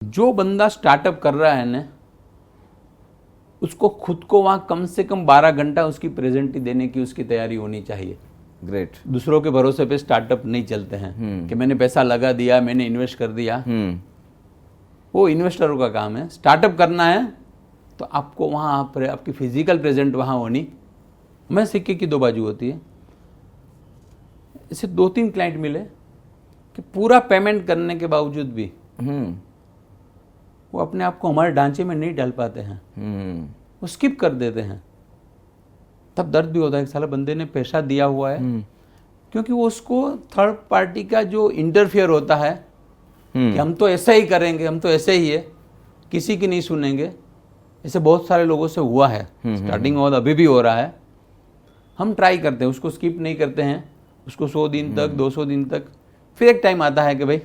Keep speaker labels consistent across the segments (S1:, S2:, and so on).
S1: जो बंदा स्टार्टअप कर रहा है ना, उसको खुद को वहाँ कम से कम 12 घंटा उसकी प्रेजेंटी देने की उसकी तैयारी होनी चाहिए।
S2: ग्रेट।
S1: दूसरों के भरोसे पे स्टार्टअप नहीं चलते हैं कि मैंने पैसा लगा दिया, मैंने इन्वेस्ट कर दिया। वो इन्वेस्टरों का काम है। स्टार्टअप करना है तो आपको वहाँ पर आपकी फिजिकल प्रेजेंट वहाँ होनी। मैं सिक्के की दो बाजू होती है। ऐसे 2-3 क्लाइंट मिले कि पूरा पेमेंट करने के बावजूद भी वो अपने आप को हमारे ढांचे में नहीं डाल पाते हैं। वो स्किप कर देते हैं। तब दर्द भी होता है कि साला बंदे ने पैसा दिया हुआ है, क्योंकि वो उसको थर्ड पार्टी का जो इंटरफियर होता है कि हम तो ऐसा ही करेंगे, हम तो ऐसे ही है, किसी की नहीं सुनेंगे। ऐसे बहुत सारे लोगों से हुआ है। स्टार्टिंग और अभी भी हो रहा है। हम ट्राई करते हैं, उसको स्किप नहीं करते हैं, उसको 100 दिन तक 200 दिन तक। फिर एक टाइम आता है कि भाई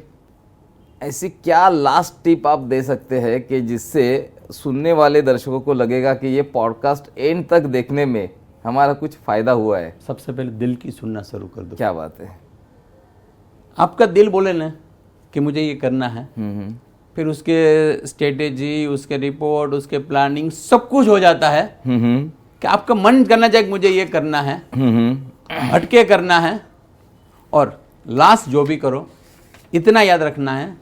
S2: ऐसी क्या लास्ट टिप आप दे सकते हैं कि जिससे सुनने वाले दर्शकों को लगेगा कि ये पॉडकास्ट एंड तक देखने में हमारा कुछ फायदा हुआ है?
S1: सबसे पहले दिल की सुनना शुरू कर दो।
S2: क्या बात है।
S1: आपका दिल बोले ना कि मुझे ये करना है, फिर उसके स्ट्रेटेजी, उसके रिपोर्ट, उसके प्लानिंग सब कुछ हो जाता है कि आपका मन करना चाहिए कि मुझे ये करना है, हटके करना है। और लास्ट जो भी करो, इतना याद रखना है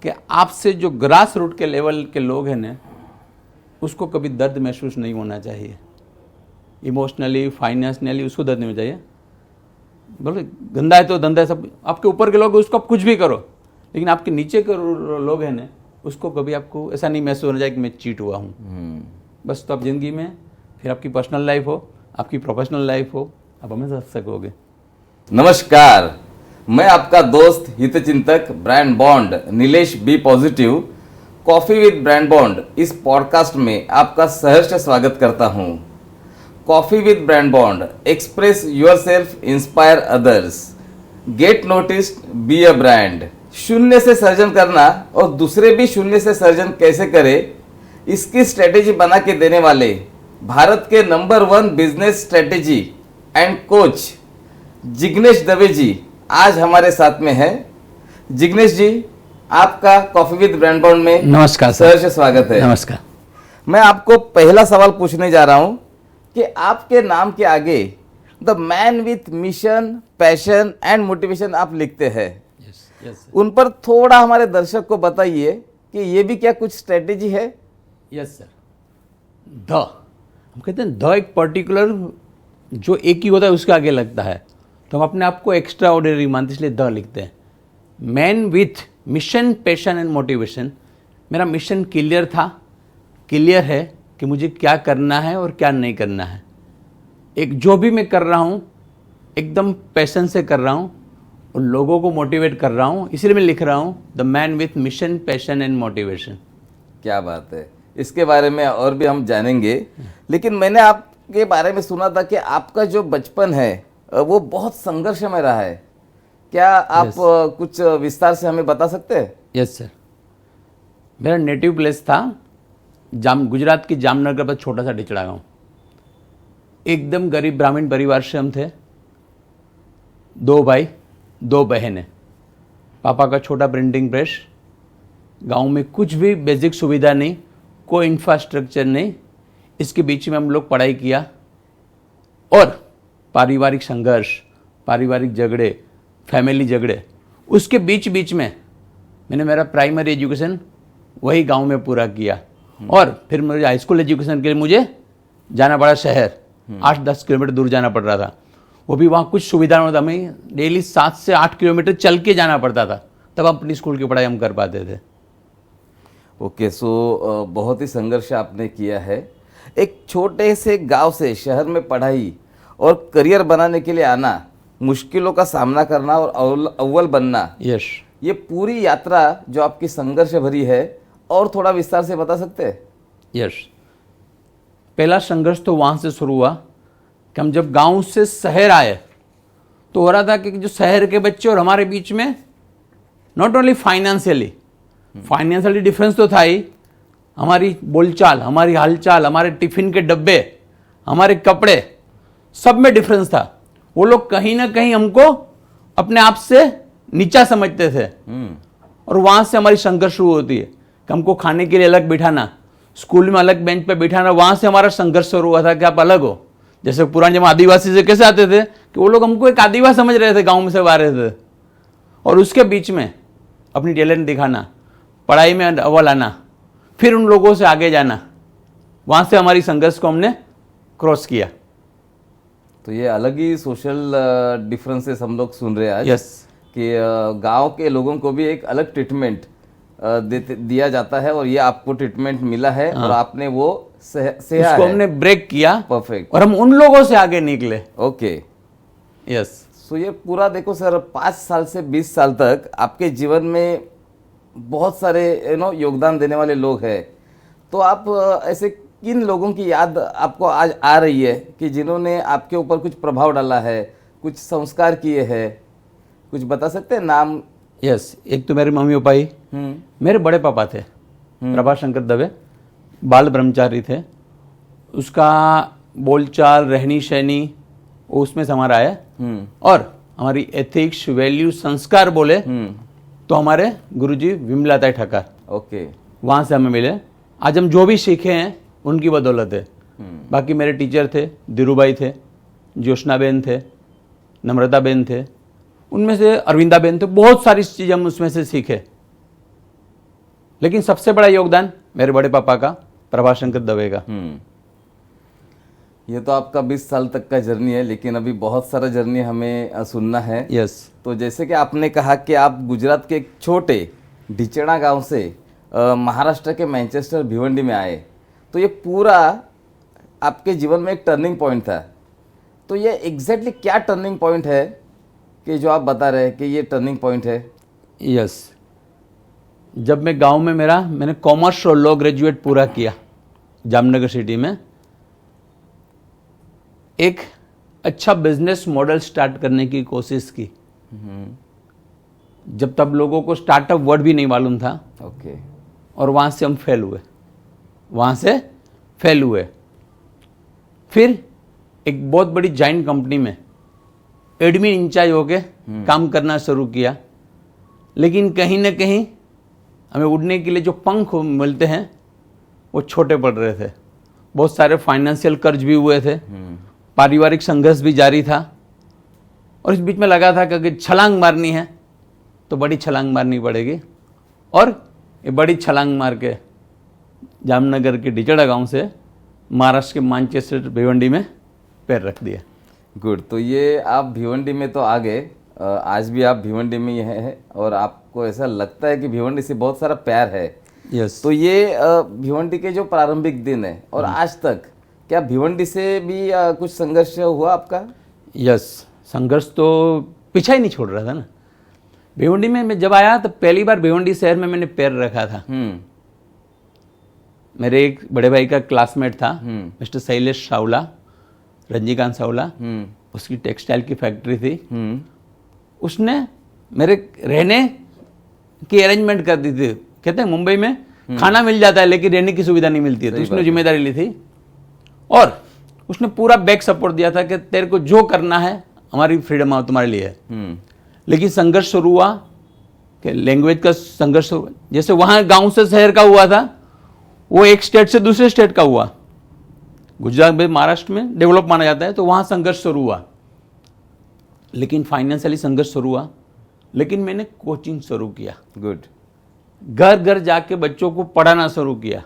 S1: कि आपसे जो ग्रास रूट के लेवल के लोग हैं ना, उसको कभी दर्द महसूस नहीं होना चाहिए। इमोशनली, फाइनेंशियली उसको दर्द नहीं होना चाहिए। बोले गंदा है तो धंधा है, सब आपके ऊपर के लोग, उसको आप कुछ भी करो, लेकिन आपके नीचे के लोग हैं ना, उसको कभी आपको ऐसा नहीं महसूस होना चाहिए कि मैं चीट हुआ हूँ। बस तो आप जिंदगी में, फिर आपकी पर्सनल लाइफ हो, आपकी प्रोफेशनल लाइफ हो, आप हमेशा सकोगे।
S2: नमस्कार, मैं आपका दोस्त हितचिंतक brand bond Nilesh B positive coffee with brand bond इस पॉडकास्ट में आपका सहर्ष स्वागत करता हूं। Coffee with brand bond, express yourself, inspire others, get noticed, be a brand. शून्य से सर्जन करना और दूसरे भी शून्य से सर्जन कैसे करें, इसकी स्ट्रेटेजी बना के देने वाले भारत के number 1 business strategy and coach Jignesh Dave ji आज हमारे साथ में है। जिग्नेश जी, आपका कॉफी विद ब्रांड बॉन्ड में
S1: नमस्कार
S2: सहर्ष स्वागत है।
S1: नमस्कार।
S2: मैं आपको पहला सवाल पूछने जा रहा हूं कि आपके नाम के आगे the man with mission, passion and motivation आप लिखते हैं। उन पर थोड़ा हमारे दर्शक को बताइए कि ये भी क्या कुछ स्ट्रेटेजी है?
S1: Yes sir. हम कहते हैं द एक पर्टिकुलर जो एक ही होता है उसके आगे लगता है, तो हम अपने आप को एक्स्ट्रा ऑर्डिनरी मानते, इसलिए द लिखते हैं। Man with mission, passion and motivation. मेरा मिशन क्लियर था, क्लियर है कि मुझे क्या करना है और क्या नहीं करना है। एक जो भी मैं कर रहा हूँ एकदम पैशन से कर रहा हूँ और लोगों को मोटिवेट कर रहा हूँ, इसलिए मैं लिख रहा हूँ the man with mission, passion and motivation.
S2: क्या बात है। इसके बारे में और भी हम जानेंगे, लेकिन मैंने आपके बारे में सुना था कि आपका जो बचपन है वो बहुत संघर्ष में रहा है। क्या आप कुछ विस्तार से हमें बता सकते हैं?
S1: Yes sir. मेरा नेटिव प्लेस था गुजरात की जामनगर पर छोटा सा डिचड़ा गांव। एकदम गरीब ब्राह्मण परिवार से हम थे। 2 भाई 2 बहनें। पापा का छोटा प्रिंटिंग प्रेस। गांव में कुछ भी बेसिक सुविधा नहीं, कोई इंफ्रास्ट्रक्चर नहीं। इसके बीच में हम लोग पढ़ाई किया और पारिवारिक संघर्ष, पारिवारिक झगड़े, फैमिली झगड़े, उसके बीच में मैंने मेरा प्राइमरी एजुकेशन वही गांव में पूरा किया। और फिर मुझे हाई स्कूल एजुकेशन के लिए मुझे जाना पड़ा शहर। 8-10 किलोमीटर दूर जाना पड़ रहा था। वो भी वहाँ कुछ सुविधा नहीं था, हमें डेली 7 से 8 किलोमीटर चल के जाना पड़ता था, तब अपनी स्कूल की पढ़ाई हम कर पाते थे।
S2: ओके, सो बहुत ही संघर्ष आपने किया है। एक छोटे से गांव से शहर में पढ़ाई और करियर बनाने के लिए आना, मुश्किलों का सामना करना और अव्वल बनना,
S1: यस,
S2: ये पूरी यात्रा जो आपकी संघर्ष भरी है, और थोड़ा विस्तार से बता सकते हैं?
S1: यस। पहला संघर्ष तो वहाँ से शुरू हुआ कि हम जब गांव से शहर आए तो हो रहा था कि जो शहर के बच्चे और हमारे बीच में नॉट ओनली फाइनेंशियली डिफरेंस तो था ही, हमारी बोलचाल, हमारी हालचाल, हमारे टिफिन के डब्बे, हमारे कपड़े, सब में डिफरेंस था। वो लोग कहीं ना कहीं हमको अपने आप से नीचा समझते थे और वहां से हमारी संघर्ष शुरू होती है कि हमको खाने के लिए अलग बिठाना, स्कूल में अलग बेंच पे बिठाना, वहाँ से हमारा संघर्ष शुरू हुआ था कि आप अलग हो। जैसे पुराने जब आदिवासी से कैसे आते थे कि वो लोग हमको एक आदिवासी समझ रहे थे, गाँव में से आ रहे थे, और उसके बीच में अपनी टैलेंट दिखाना, पढ़ाई में अव्वल आना, फिर उन लोगों से आगे जाना, वहाँ से हमारी संघर्ष को हमने क्रॉस किया।
S2: तो ये अलग ही सोशल डिफरेंसेस हम लोग सुन रहे हैं आज।
S1: यस,
S2: कि गांव के लोगों को भी एक अलग ट्रीटमेंट दिया जाता है, और ये आपको ट्रीटमेंट मिला है और आपने वो सहा
S1: उसको
S2: है।
S1: हमने ब्रेक किया
S2: परफेक्ट।
S1: और हम उन लोगों से आगे निकले।
S2: ओके।
S1: यस,
S2: सो ये पूरा देखो सर, 5 साल से 20 साल तक आपके जीवन में बहुत सारे योगदान देने वाले लोग हैं। तो आप ऐसे किन लोगों की याद आपको आज आ रही है कि जिन्होंने आपके ऊपर कुछ प्रभाव डाला है, कुछ संस्कार किए हैं? कुछ बता सकते हैं नाम?
S1: यस, एक तो मेरे मम्मी पापा ही, मेरे बड़े पापा थे प्रभाशंकर दवे, बाल ब्रह्मचारी थे। उसका बोलचाल, रहनी सहनी उसमें से हमारा आया। और हमारी एथिक्स, वैल्यू, संस्कार बोले तो हमारे गुरुजी विमलाताई ठक्कर,
S2: ओके,
S1: वहाँ से हमें मिले। आज हम जो भी सीखे हैं उनकी बदौलत है। बाकी मेरे टीचर थे, धीरूभाई थे, ज्योत्सनाबेन थे, नम्रताबेन थे, उनमें से अरविंदाबेन थे, बहुत सारी चीज़ें हम उसमें से सीखे। लेकिन सबसे बड़ा योगदान मेरे बड़े पापा का, प्रभाशंकर दवे का।
S2: ये तो आपका 20 साल तक का जर्नी है, लेकिन अभी बहुत सारा जर्नी हमें सुनना है।
S1: यस,
S2: तो जैसे कि आपने कहा कि आप गुजरात के एक छोटे ढिचड़ा गांव से महाराष्ट्र के मैनचेस्टर भिवंडी में आए, तो ये पूरा आपके जीवन में एक टर्निंग पॉइंट था। तो ये एग्जैक्टली क्या टर्निंग पॉइंट है कि जो आप बता रहे हैं कि ये टर्निंग पॉइंट है?
S1: यस, जब मैं गांव में मैंने कॉमर्स और लॉ ग्रेजुएट पूरा किया जामनगर सिटी में, एक अच्छा बिजनेस मॉडल स्टार्ट करने की कोशिश की। जब तब लोगों को स्टार्टअप वर्ड भी नहीं मालूम था।
S2: ओके।
S1: और वहाँ से हम फेल हुए। फिर एक बहुत बड़ी जाइंट कंपनी में एडमिन इंचार्ज होके काम करना शुरू किया। लेकिन कहीं ना कहीं हमें उड़ने के लिए जो पंख मिलते हैं वो छोटे पड़ रहे थे। बहुत सारे फाइनेंशियल कर्ज भी हुए थे, पारिवारिक संघर्ष भी जारी था। और इस बीच में लगा था कि अगर छलांग मारनी है तो बड़ी छलांग मारनी पड़ेगी। और ये बड़ी छलांग मार के जामनगर के ढिचड़ा गांव से महाराष्ट्र के मैनचेस्टर भिवंडी में पैर रख दिया।
S2: गुड। तो ये आप भिवंडी में तो आ गए, आज भी आप भिवंडी में ही हैं, और आपको ऐसा लगता है कि भिवंडी से बहुत सारा प्यार है।
S1: यस।
S2: तो ये भिवंडी के जो प्रारंभिक दिन है और आज तक, क्या भिवंडी से भी कुछ संघर्ष हुआ आपका?
S1: यस, संघर्ष तो पीछा ही नहीं छोड़ रहा था ना। भिवंडी में मैं जब आया तो पहली बार भिवंडी शहर में मैंने पैर रखा था। मेरे एक बड़े भाई का क्लासमेट था, मिस्टर शैलेश सावला, रजनीकांत सावला, उसकी टेक्सटाइल की फैक्ट्री थी। उसने मेरे रहने की अरेंजमेंट कर दी थी। कहते हैं मुंबई में खाना मिल जाता है लेकिन रहने की सुविधा नहीं मिलती है, तो उसने जिम्मेदारी ली थी। और उसने पूरा बैक सपोर्ट दिया था कि तेरे को जो करना है, हमारी फ्रीडम तुम्हारे लिए है। लेकिन संघर्ष शुरू हुआ कि लैंग्वेज का संघर्ष, जैसे वहाँ गांव से शहर का हुआ था, वो एक स्टेट से दूसरे स्टेट का हुआ। गुजरात में, महाराष्ट्र में डेवलप माना जाता है, तो वहाँ संघर्ष शुरू हुआ। लेकिन फाइनेंशियली संघर्ष शुरू हुआ। लेकिन मैंने कोचिंग शुरू किया।
S2: गुड।
S1: घर घर जाके बच्चों को पढ़ाना शुरू किया।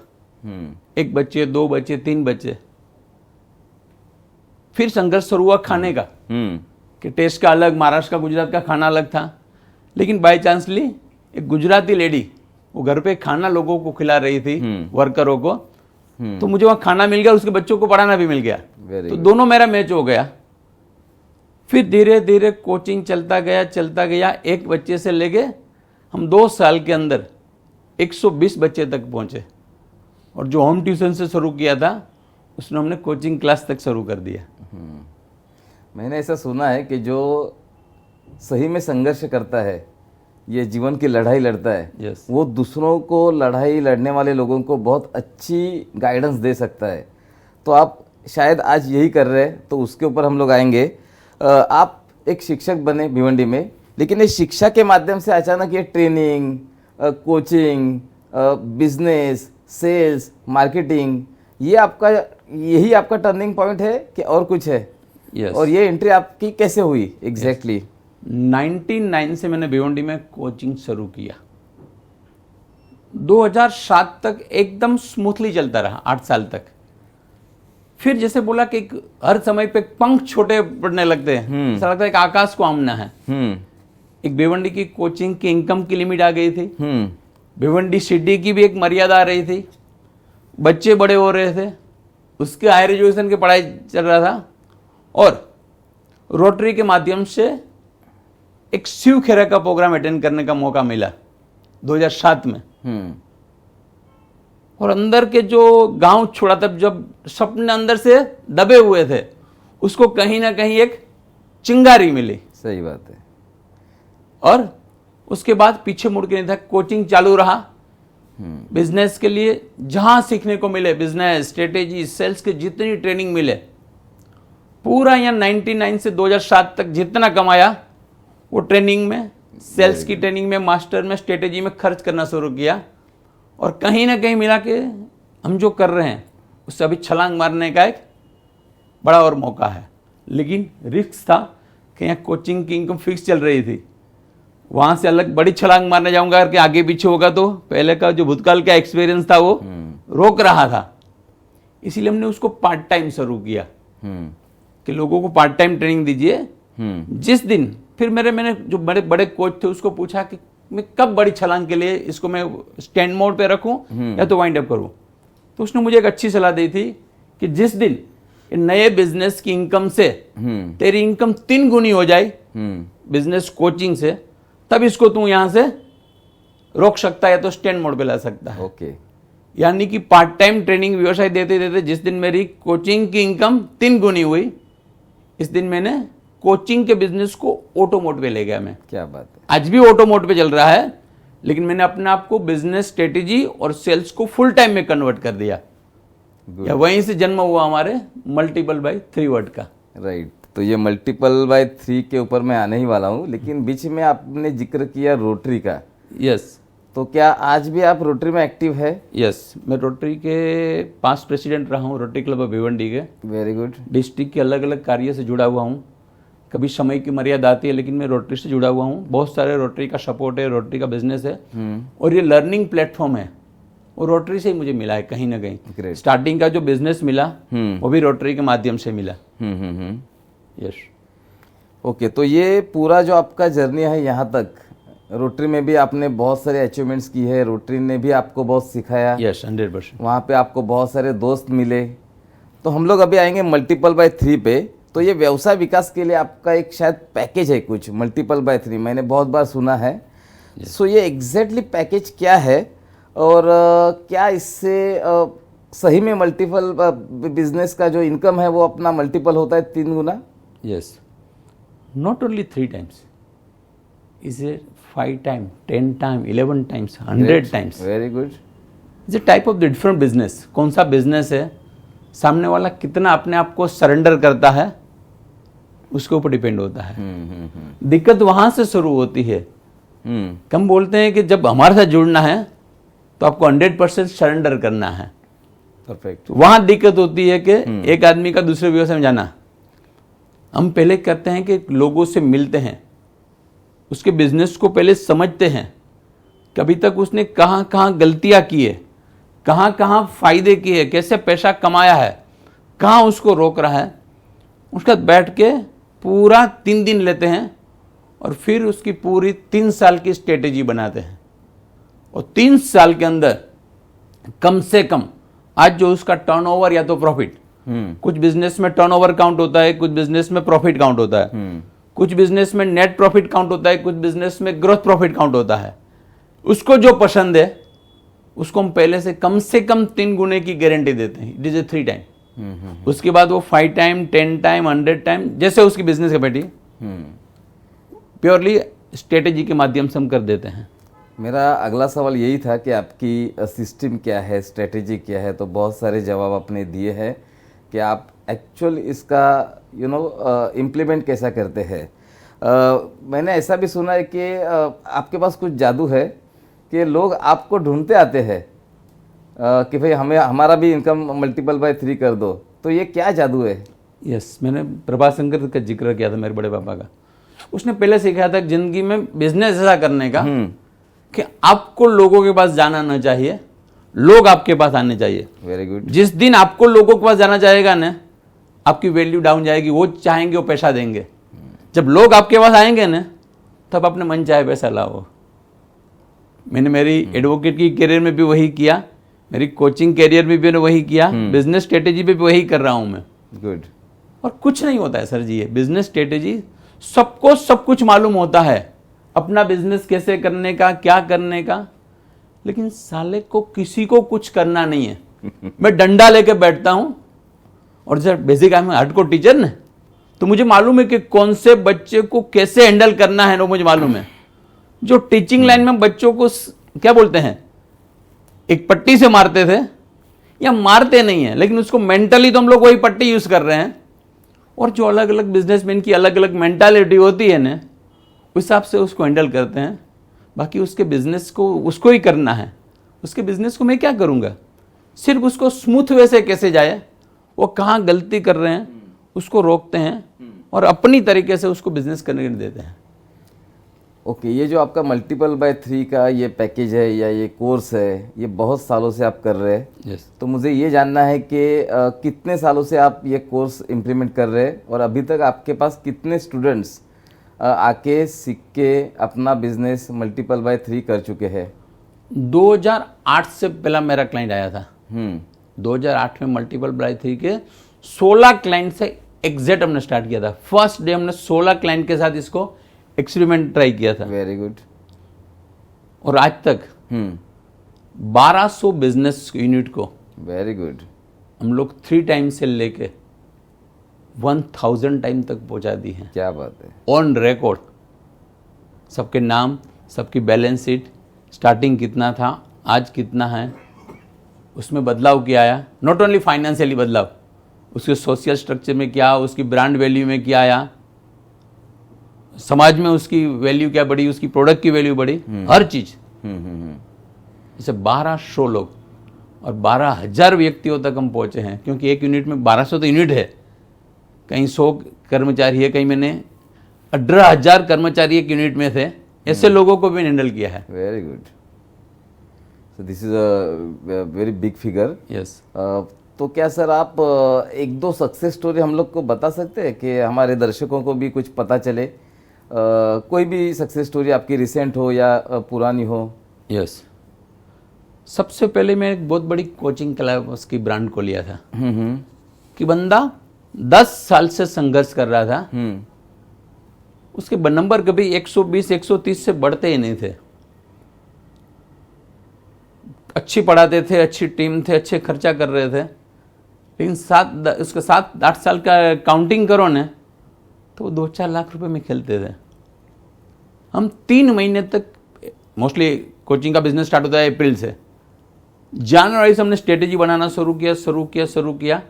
S1: 1 बच्चे, 2 बच्चे, 3 बच्चे। फिर संघर्ष शुरू हुआ खाने का, कि टेस्ट का अलग, महाराष्ट्र का, गुजरात का खाना अलग था। लेकिन बाय चांसली एक गुजराती लेडी वो घर पे खाना लोगों को खिला रही थी, वर्करों को। तो मुझे वहाँ खाना मिल गया, उसके बच्चों को पढ़ाना भी मिल गया। तो दोनों मेरा मैच हो गया। फिर धीरे धीरे कोचिंग चलता गया। एक बच्चे से लेके हम 2 साल के अंदर 120 बच्चे तक पहुँचे। और जो होम ट्यूशन से शुरू किया था, उसने हमने कोचिंग क्लास तक शुरू कर दिया।
S2: मैंने ऐसा सुना है कि जो सही में संघर्ष करता है, ये जीवन की लड़ाई लड़ता है,
S1: Yes.
S2: वो दूसरों को लड़ाई लड़ने वाले लोगों को बहुत अच्छी गाइडेंस दे सकता है। तो आप शायद आज यही कर रहे हैं, तो उसके ऊपर हम लोग आएंगे। आप एक शिक्षक बने भिवंडी में, लेकिन इस शिक्षा के माध्यम से अचानक ये training, coaching, business, sales, marketing, यही आपका टर्निंग पॉइंट है कि और कुछ है?
S1: यस।
S2: और ये एंट्री आपकी कैसे हुई एग्जैक्टली?
S1: 99 से मैंने भिवंडी में कोचिंग शुरू किया। 2007 तक एकदम स्मूथली चलता रहा, 8 साल तक। फिर जैसे बोला कि हर समय पे पंख छोटे पड़ने लगते हैं, ऐसा लगता है कि आकाश को आमना है। एक भिवंडी की कोचिंग की इनकम की लिमिट आ गई थी, भिवंडी सिटी की भी एक मर्यादा आ रही थी, बच्चे बड़े हो रहे थे, उसके हायर एजुकेशन की पढ़ाई चल रहा था, और रोटरी के माध्यम से एक शिव खेरा का प्रोग्राम अटेंड करने का मौका मिला 2007 में। और अंदर के जो गांव छोड़ा, तब जब सपने अंदर से दबे हुए थे, उसको कहीं ना कहीं एक चिंगारी मिली।
S2: सही बात है।
S1: और उसके बाद पीछे मुड़ के नहीं था, कोचिंग चालू रहा। बिजनेस के लिए जहां सीखने को मिले, बिजनेस स्ट्रेटेजी, सेल्स के जितनी ट्रेनिंग मिले, पूरा यहाँ 99 से 2007 तक जितना कमाया वो ट्रेनिंग में, सेल्स की ट्रेनिंग में, मास्टर में, स्ट्रेटेजी में खर्च करना शुरू किया। और कहीं ना कहीं मिला कि हम जो कर रहे हैं उससे अभी छलांग मारने का एक बड़ा और मौका है। लेकिन रिस्क था कि यहाँ कोचिंग की इनकम फिक्स चल रही थी, वहाँ से अलग बड़ी छलांग मारने जाऊंगा कि आगे पीछे होगा तो पहले का जो भूतकाल का एक्सपीरियंस था वो रोक रहा था। इसीलिए हमने उसको पार्ट टाइम शुरू किया कि लोगों को पार्ट टाइम ट्रेनिंग दीजिए। जिस दिन फिर मैंने जो बड़े बड़े कोच थे उसको पूछा कि मैं कब बड़ी छलांग के लिए इसको मैं स्टैंड मोड पे रखूं या तो वाइंड अप करूं, तो उसने मुझे एक अच्छी सलाह दी थी कि जिस दिन नए बिजनेस की इनकम से तेरी इनकम 3 गुनी हो जाए बिजनेस कोचिंग से, तब इसको तू यहां से रोक सकता है या तो स्टैंड मोड पे ला सकता है।
S2: ओके।
S1: यानी कि पार्ट टाइम ट्रेनिंग व्यवसाय देते देते जिस दिन मेरी कोचिंग की इनकम 3 गुनी हुई, इस दिन मैंने कोचिंग के बिजनेस को ऑटो मोड पे ले गया मैं।
S2: क्या बात है।
S1: आज भी ऑटो मोड पे चल रहा है, लेकिन मैंने अपने आप को बिजनेस स्ट्रेटेजी और सेल्स को फुल टाइम में कन्वर्ट कर दिया। या वहीं से जन्म हुआ हमारे मल्टीपल बाय 3 वर्ड का।
S2: राइट। तो ये मल्टीपल बाय 3 के ऊपर मैं आने ही वाला हूँ, लेकिन बीच में आपने जिक्र किया रोटरी का।
S1: यस।
S2: तो क्या आज भी आप रोटरी में एक्टिव है?
S1: यस, मैं रोटरी के पास्ट प्रेसिडेंट रहा हूँ, रोटरी क्लब ऑफ भिवंडी के।
S2: Very good.
S1: डिस्ट्रिक्ट के अलग अलग कार्य से जुड़ा हुआ हूँ। कभी समय की मर्यादा आती है, लेकिन मैं रोटरी से जुड़ा हुआ हूँ। बहुत सारे रोटरी का सपोर्ट है, रोटरी का बिजनेस है, और ये लर्निंग प्लेटफॉर्म है, और रोटरी से ही मुझे मिला है कहीं ना कहीं। स्टार्टिंग का जो बिजनेस मिला वो भी रोटरी के माध्यम से मिला। यस।
S2: ओके। तो ये पूरा जो आपका जर्नी है यहाँ तक, रोटरी में भी आपने बहुत सारे अचीवमेंट्स की है, रोटरी ने भी आपको बहुत सिखाया।
S1: यस, 100%।
S2: वहाँ पे आपको बहुत सारे दोस्त मिले। तो हम लोग अभी आएंगे मल्टीपल बाय 3 पे। तो ये व्यवसाय विकास के लिए आपका एक शायद पैकेज है कुछ, मल्टीपल बाय 3, मैंने बहुत बार सुना है। सो ये एग्जैक्टली पैकेज क्या है, और क्या इससे सही में मल्टीपल बिजनेस का जो इनकम है वो अपना मल्टीपल होता है 3 गुना?
S1: Yes, not only 3 times, is a 5 times, 10 times, 11 times, 100 times।
S2: Very good.
S1: Is a type of different business. कौन सा बिजनेस है, सामने वाला कितना अपने आप को सरेंडर करता है, उसके ऊपर डिपेंड होता है। दिक्कत वहां से शुरू होती है। हम बोलते हैं कि जब हमारे साथ जुड़ना है तो आपको 100% सरेंडर करना है।
S2: परफेक्ट।
S1: वहां दिक्कत होती है कि एक आदमी का दूसरे व्यवसाय में जाना। हम पहले करते हैं कि लोगों से मिलते हैं, उसके बिजनेस को पहले समझते हैं, कभी तक उसने कहाँ कहाँ गलतियां की है, कहाँ कहाँ फायदे किए, कैसे पैसा कमाया है, कहाँ उसको रोक रहा है। उसके बाद बैठ के पूरा 3 दिन लेते हैं और फिर उसकी पूरी 3 साल की स्ट्रेटेजी बनाते हैं। और 3 साल के अंदर कम से कम आज जो उसका टर्नओवर या तो प्रॉफिट, कुछ बिजनेस में टर्नओवर काउंट होता है, कुछ बिजनेस में प्रॉफिट काउंट होता है, कुछ बिजनेस में नेट प्रॉफिट काउंट होता है, कुछ बिजनेस में ग्रोथ प्रॉफिट काउंट होता है। उसको जो पसंद है उसको हम पहले से कम 3 गुने की गारंटी देते हैं। It is a 3 time. उसके बाद वो 5 टाइम, 10 टाइम, 100 टाइम, जैसे उसकी बिजनेस कैपेसिटी प्योरली स्ट्रेटेजी के माध्यम से हम कर देते हैं।
S2: मेरा अगला सवाल यही था कि आपकी सिस्टम क्या है, स्ट्रेटेजी क्या है। तो बहुत सारे जवाब आपने दिए हैं कि आप एक्चुअल इसका इम्प्लीमेंट कैसा करते हैं। मैंने ऐसा भी सुना है कि आपके पास कुछ जादू है कि लोग आपको ढूंढते आते हैं कि भाई हमें हमारा भी इनकम मल्टीपल बाय 3 कर दो, तो ये क्या जादू है?
S1: यस, मैंने प्रभाशंकर का जिक्र किया था, मेरे बड़े पापा का। उसने पहले सिखाया था जिंदगी में बिजनेस ऐसा करने का कि आपको लोगों के पास जाना ना चाहिए, लोग आपके पास आने चाहिए।
S2: Very good.
S1: जिस दिन आपको लोगों के पास जाना चाहेगा ना, आपकी वैल्यू डाउन जाएगी। वो चाहेंगे वो पैसा देंगे, जब लोग आपके पास आएंगे ना तब अपने मन चाहे पैसा लाओ। मैंने मेरी एडवोकेट की करियर में भी वही किया, मेरी कोचिंग करियर में भी मैंने वही किया, बिजनेस स्ट्रेटेजी पे भी वही कर रहा हूं मैं।
S2: गुड।
S1: और कुछ नहीं होता है सर जी, ये बिजनेस स्ट्रेटेजी सबको सब कुछ मालूम होता है, अपना बिजनेस कैसे करने का, क्या करने का, लेकिन साले को किसी को कुछ करना नहीं है। मैं डंडा लेके बैठता हूं और जब basic I am hardcore teacher ना, तो मुझे मालूम है कि कौन से बच्चे को कैसे हैंडल करना है, वो मुझे मालूम है। जो टीचिंग लाइन में बच्चों को क्या बोलते हैं, एक पट्टी से मारते थे या मारते नहीं है, लेकिन उसको मेंटली तो हम लोग वही पट्टी यूज कर रहे हैं। और जो अलग अलग बिजनेसमैन की अलग अलग मेंटालिटी होती है ना, उस हिसाब से उसको हैंडल करते हैं। बाकी उसके बिजनेस को उसको ही करना है, उसके बिजनेस को मैं क्या करूंगा, सिर्फ उसको स्मूथ वे से कैसे जाए, वो कहाँ गलती कर रहे हैं उसको रोकते हैं और अपनी तरीके से उसको बिजनेस करने के लिए देते हैं।
S2: ओके, ये जो आपका मल्टीपल बाय 3 का ये पैकेज है या ये कोर्स है, ये बहुत सालों से आप कर रहे हैं।
S1: यस।
S2: तो मुझे ये जानना है कि कितने सालों से आप ये कोर्स इम्प्लीमेंट कर रहे हैं और अभी तक आपके पास कितने स्टूडेंट्स आके सीख के अपना बिजनेस मल्टीपल बाय 3 कर चुके हैं?
S1: 2008 से पहला मेरा क्लाइंट आया था। 2008 में मल्टीपल बाय 3 के 16 क्लाइंट से एग्जैक्ट हमने स्टार्ट किया था। फर्स्ट डे हमने 16 क्लाइंट के साथ इसको एक्सपेरिमेंट ट्राई किया था।
S2: Very good.
S1: और आज तक 1200 बिजनेस यूनिट को
S2: वेरी गुड
S1: हम लोग 3 टाइम से लेके 1000 टाइम तक पहुंचा दी है।
S2: क्या बात है।
S1: ऑन रिकॉर्ड, सबके नाम, सबकी बैलेंस शीट, स्टार्टिंग कितना था, आज कितना है, उसमें बदलाव क्या आया। नॉट ओनली फाइनेंशियली बदलाव, उसके सोशल स्ट्रक्चर में क्या, उसकी ब्रांड वैल्यू में क्या आया, समाज में उसकी वैल्यू क्या बढ़ी, उसकी प्रोडक्ट की वैल्यू बढ़ी, हर चीज। जैसे 1200 लोग और 12,000 व्यक्तियों तक हम पहुंचे हैं, क्योंकि एक यूनिट में 1200 तो यूनिट है, कहीं 100 कर्मचारी है, कहीं मैंने 18,000 कर्मचारी एक यूनिट में थे। ऐसे लोगों को भी हैंडल किया है।
S2: Very good. So this is a very big figure.
S1: Yes.
S2: तो क्या सर आप एक दो सक्सेस स्टोरी हम लोग को बता सकते हैं कि हमारे दर्शकों को भी कुछ पता चले? कोई भी सक्सेस स्टोरी आपकी रिसेंट हो या पुरानी हो?
S1: यस। सबसे पहले मैं एक बहुत बड़ी कोचिंग क्लास की ब्रांड को लिया था कि बंदा 10 साल से संघर्ष कर रहा था, उसके नंबर कभी 120 130 से बढ़ते ही नहीं थे। अच्छी पढ़ाते थे, अच्छी टीम थे, अच्छे खर्चा कर रहे थे, लेकिन उसके 7-8 साल का काउंटिंग करो ना तो 2-4 लाख रुपए में खेलते थे। हम 3 महीने तक, मोस्टली कोचिंग का बिजनेस स्टार्ट होता है अप्रैल से, जनवरी से हमने स्ट्रेटेजी बनाना शुरू किया।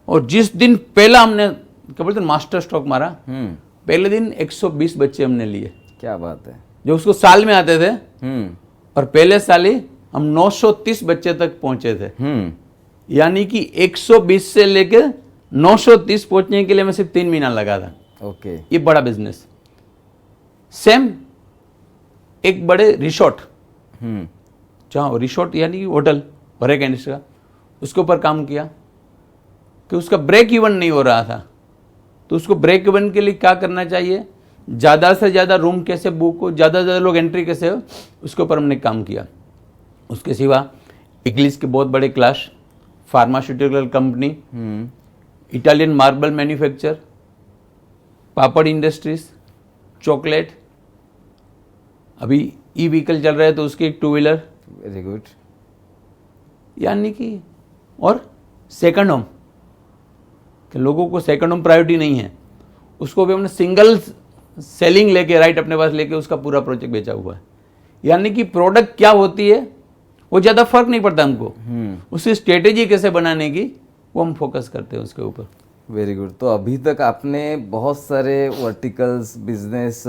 S1: और जिस दिन पहला हमने क्या बोलते मास्टर स्ट्रोक मारा, पहले दिन 120 बच्चे हमने लिए।
S2: क्या बात है।
S1: जो उसको साल में आते थे, और पहले साल ही हम 930 बच्चे तक पहुंचे थे। यानी कि 120 से लेकर 930 पहुंचने के लिए मैं सिर्फ 3 महीना लगा था।
S2: ओके।
S1: ये बड़ा बिजनेस। सेम एक बड़े रिसोर्ट, जहाँ रिसोर्ट यानी कि होटल और एक इंडस्ट्री का, उसके ऊपर काम किया कि उसका ब्रेक इवन नहीं हो रहा था। तो उसको ब्रेक इवन के लिए क्या करना चाहिए, ज़्यादा से ज़्यादा रूम कैसे बुक हो, ज़्यादा से ज़्यादा लोग एंट्री कैसे हो, उसके ऊपर हमने काम किया। उसके सिवा इंग्लिश के बहुत बड़े class, pharmaceutical company, Italian marble manufacture, papad industries, chocolate, अभी ई व्हीकल चल रहा है तो उसकी एक 2 व्हीलर।
S2: Very good.
S1: यानी कि और सेकंड होम, कि लोगों को सेकंड होम प्रायोरिटी नहीं है, उसको भी हमने सिंगल सेलिंग लेके राइट अपने पास लेके उसका पूरा प्रोजेक्ट बेचा हुआ है। यानी कि प्रोडक्ट क्या होती है वो ज़्यादा फर्क नहीं पड़ता हमको, उसकी स्ट्रेटेजी कैसे बनाने की वो हम फोकस करते हैं उसके ऊपर।
S2: Very good. तो अभी तक आपने बहुत सारे वर्टिकल्स बिजनेस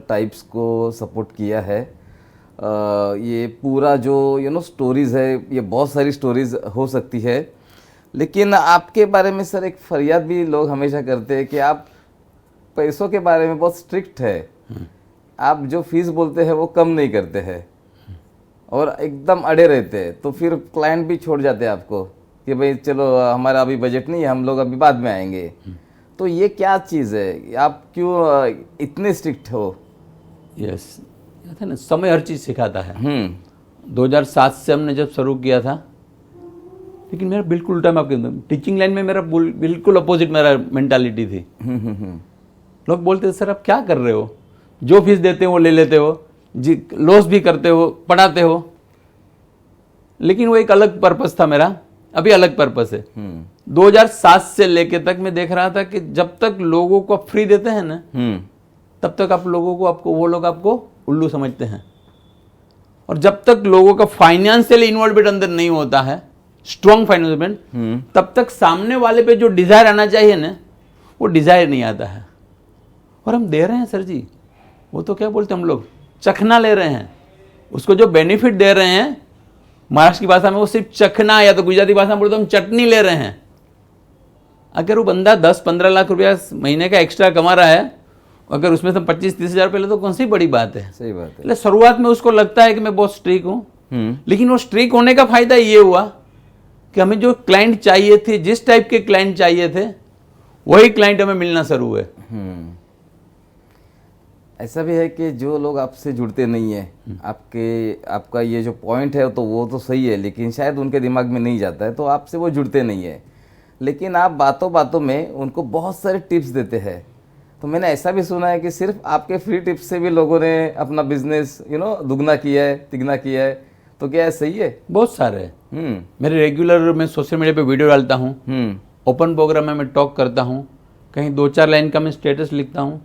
S2: टाइप्स को सपोर्ट किया है। ये पूरा जो स्टोरीज है, ये बहुत सारी स्टोरीज हो सकती है, लेकिन आपके बारे में सर एक फरियाद भी लोग हमेशा करते हैं कि आप पैसों के बारे में बहुत स्ट्रिक्ट है। आप जो फीस बोलते हैं वो कम नहीं करते हैं और एकदम अड़े रहते हैं, तो फिर क्लाइंट भी छोड़ जाते हैं आपको कि भाई चलो हमारा अभी बजट नहीं है, हम लोग अभी बाद में आएंगे। तो ये क्या चीज़ है, आप क्यों इतने स्ट्रिक्ट हो?
S1: यस, था ना, समय हर चीज़ सिखाता है। 2007 से हमने जब शुरू किया था, लेकिन मेरा बिल्कुल उल्टा, मैं आपके टीचिंग लाइन में मेरा बिल्कुल अपोजिट मेरा मेंटालिटी थी। लोग बोलते थे सर आप क्या कर रहे हो, जो फीस देते हो वो ले लेते हो, जी लॉस भी करते हो, पढ़ाते हो। लेकिन वो एक अलग पर्पस था मेरा, अभी अलग पर्पस है। 2007 से लेके तक मैं देख रहा था कि जब तक लोगों को फ्री देते हैं ना, तब तक आप लोगों को वो लोग आपको उल्लू समझते हैं। और जब तक लोगों का फाइनेंशियल इन्वॉल्वमेंट अंदर नहीं होता है, स्ट्रॉन्ग फाइनेंशियल, तब तक सामने वाले पे जो डिजायर आना चाहिए ना, वो डिजायर नहीं आता है। और हम दे रहे हैं सर जी, वो तो क्या बोलते हैं हम लोग, चखना ले रहे हैं। उसको जो बेनिफिट दे रहे हैं, महाराष्ट्र की भाषा में वो सिर्फ चखना, या तो गुजराती भाषा में बोलते हम चटनी ले रहे हैं। अगर वो बंदा 10-15 लाख रुपया महीने का एक्स्ट्रा कमा रहा है, अगर उसमें से 25-30 हज़ार पहले, तो कौन सी बड़ी बात है।
S2: सही बात है।
S1: એટલે शुरुआत में उसको लगता है कि मैं बहुत स्ट्रिक हूँ, लेकिन वो स्ट्रिक होने का फायदा ये हुआ कि हमें जो क्लाइंट चाहिए थे, जिस टाइप के क्लाइंट चाहिए थे, वही क्लाइंट हमें मिलना शुरू हुए।
S2: ऐसा भी है कि जो लोग आपसे जुड़ते नहीं है, आपका ये जो पॉइंट है तो वो तो सही है, लेकिन शायद उनके दिमाग में नहीं जाता है, तो आपसे वो जुड़ते नहीं है। लेकिन आप बातों बातों में उनको बहुत सारे टिप्स देते हैं। तो मैंने ऐसा भी सुना है कि सिर्फ आपके फ्री टिप्स से भी लोगों ने अपना बिजनेस दुगना किया है, तिगना किया है। तो क्या है, सही है?
S1: बहुत सारे मेरे रेगुलर, मैं सोशल मीडिया पे वीडियो डालता हूँ, ओपन प्रोग्राम में मैं टॉक करता हूँ, कहीं 2-4 लाइन का मैं स्टेटस लिखता हूँ,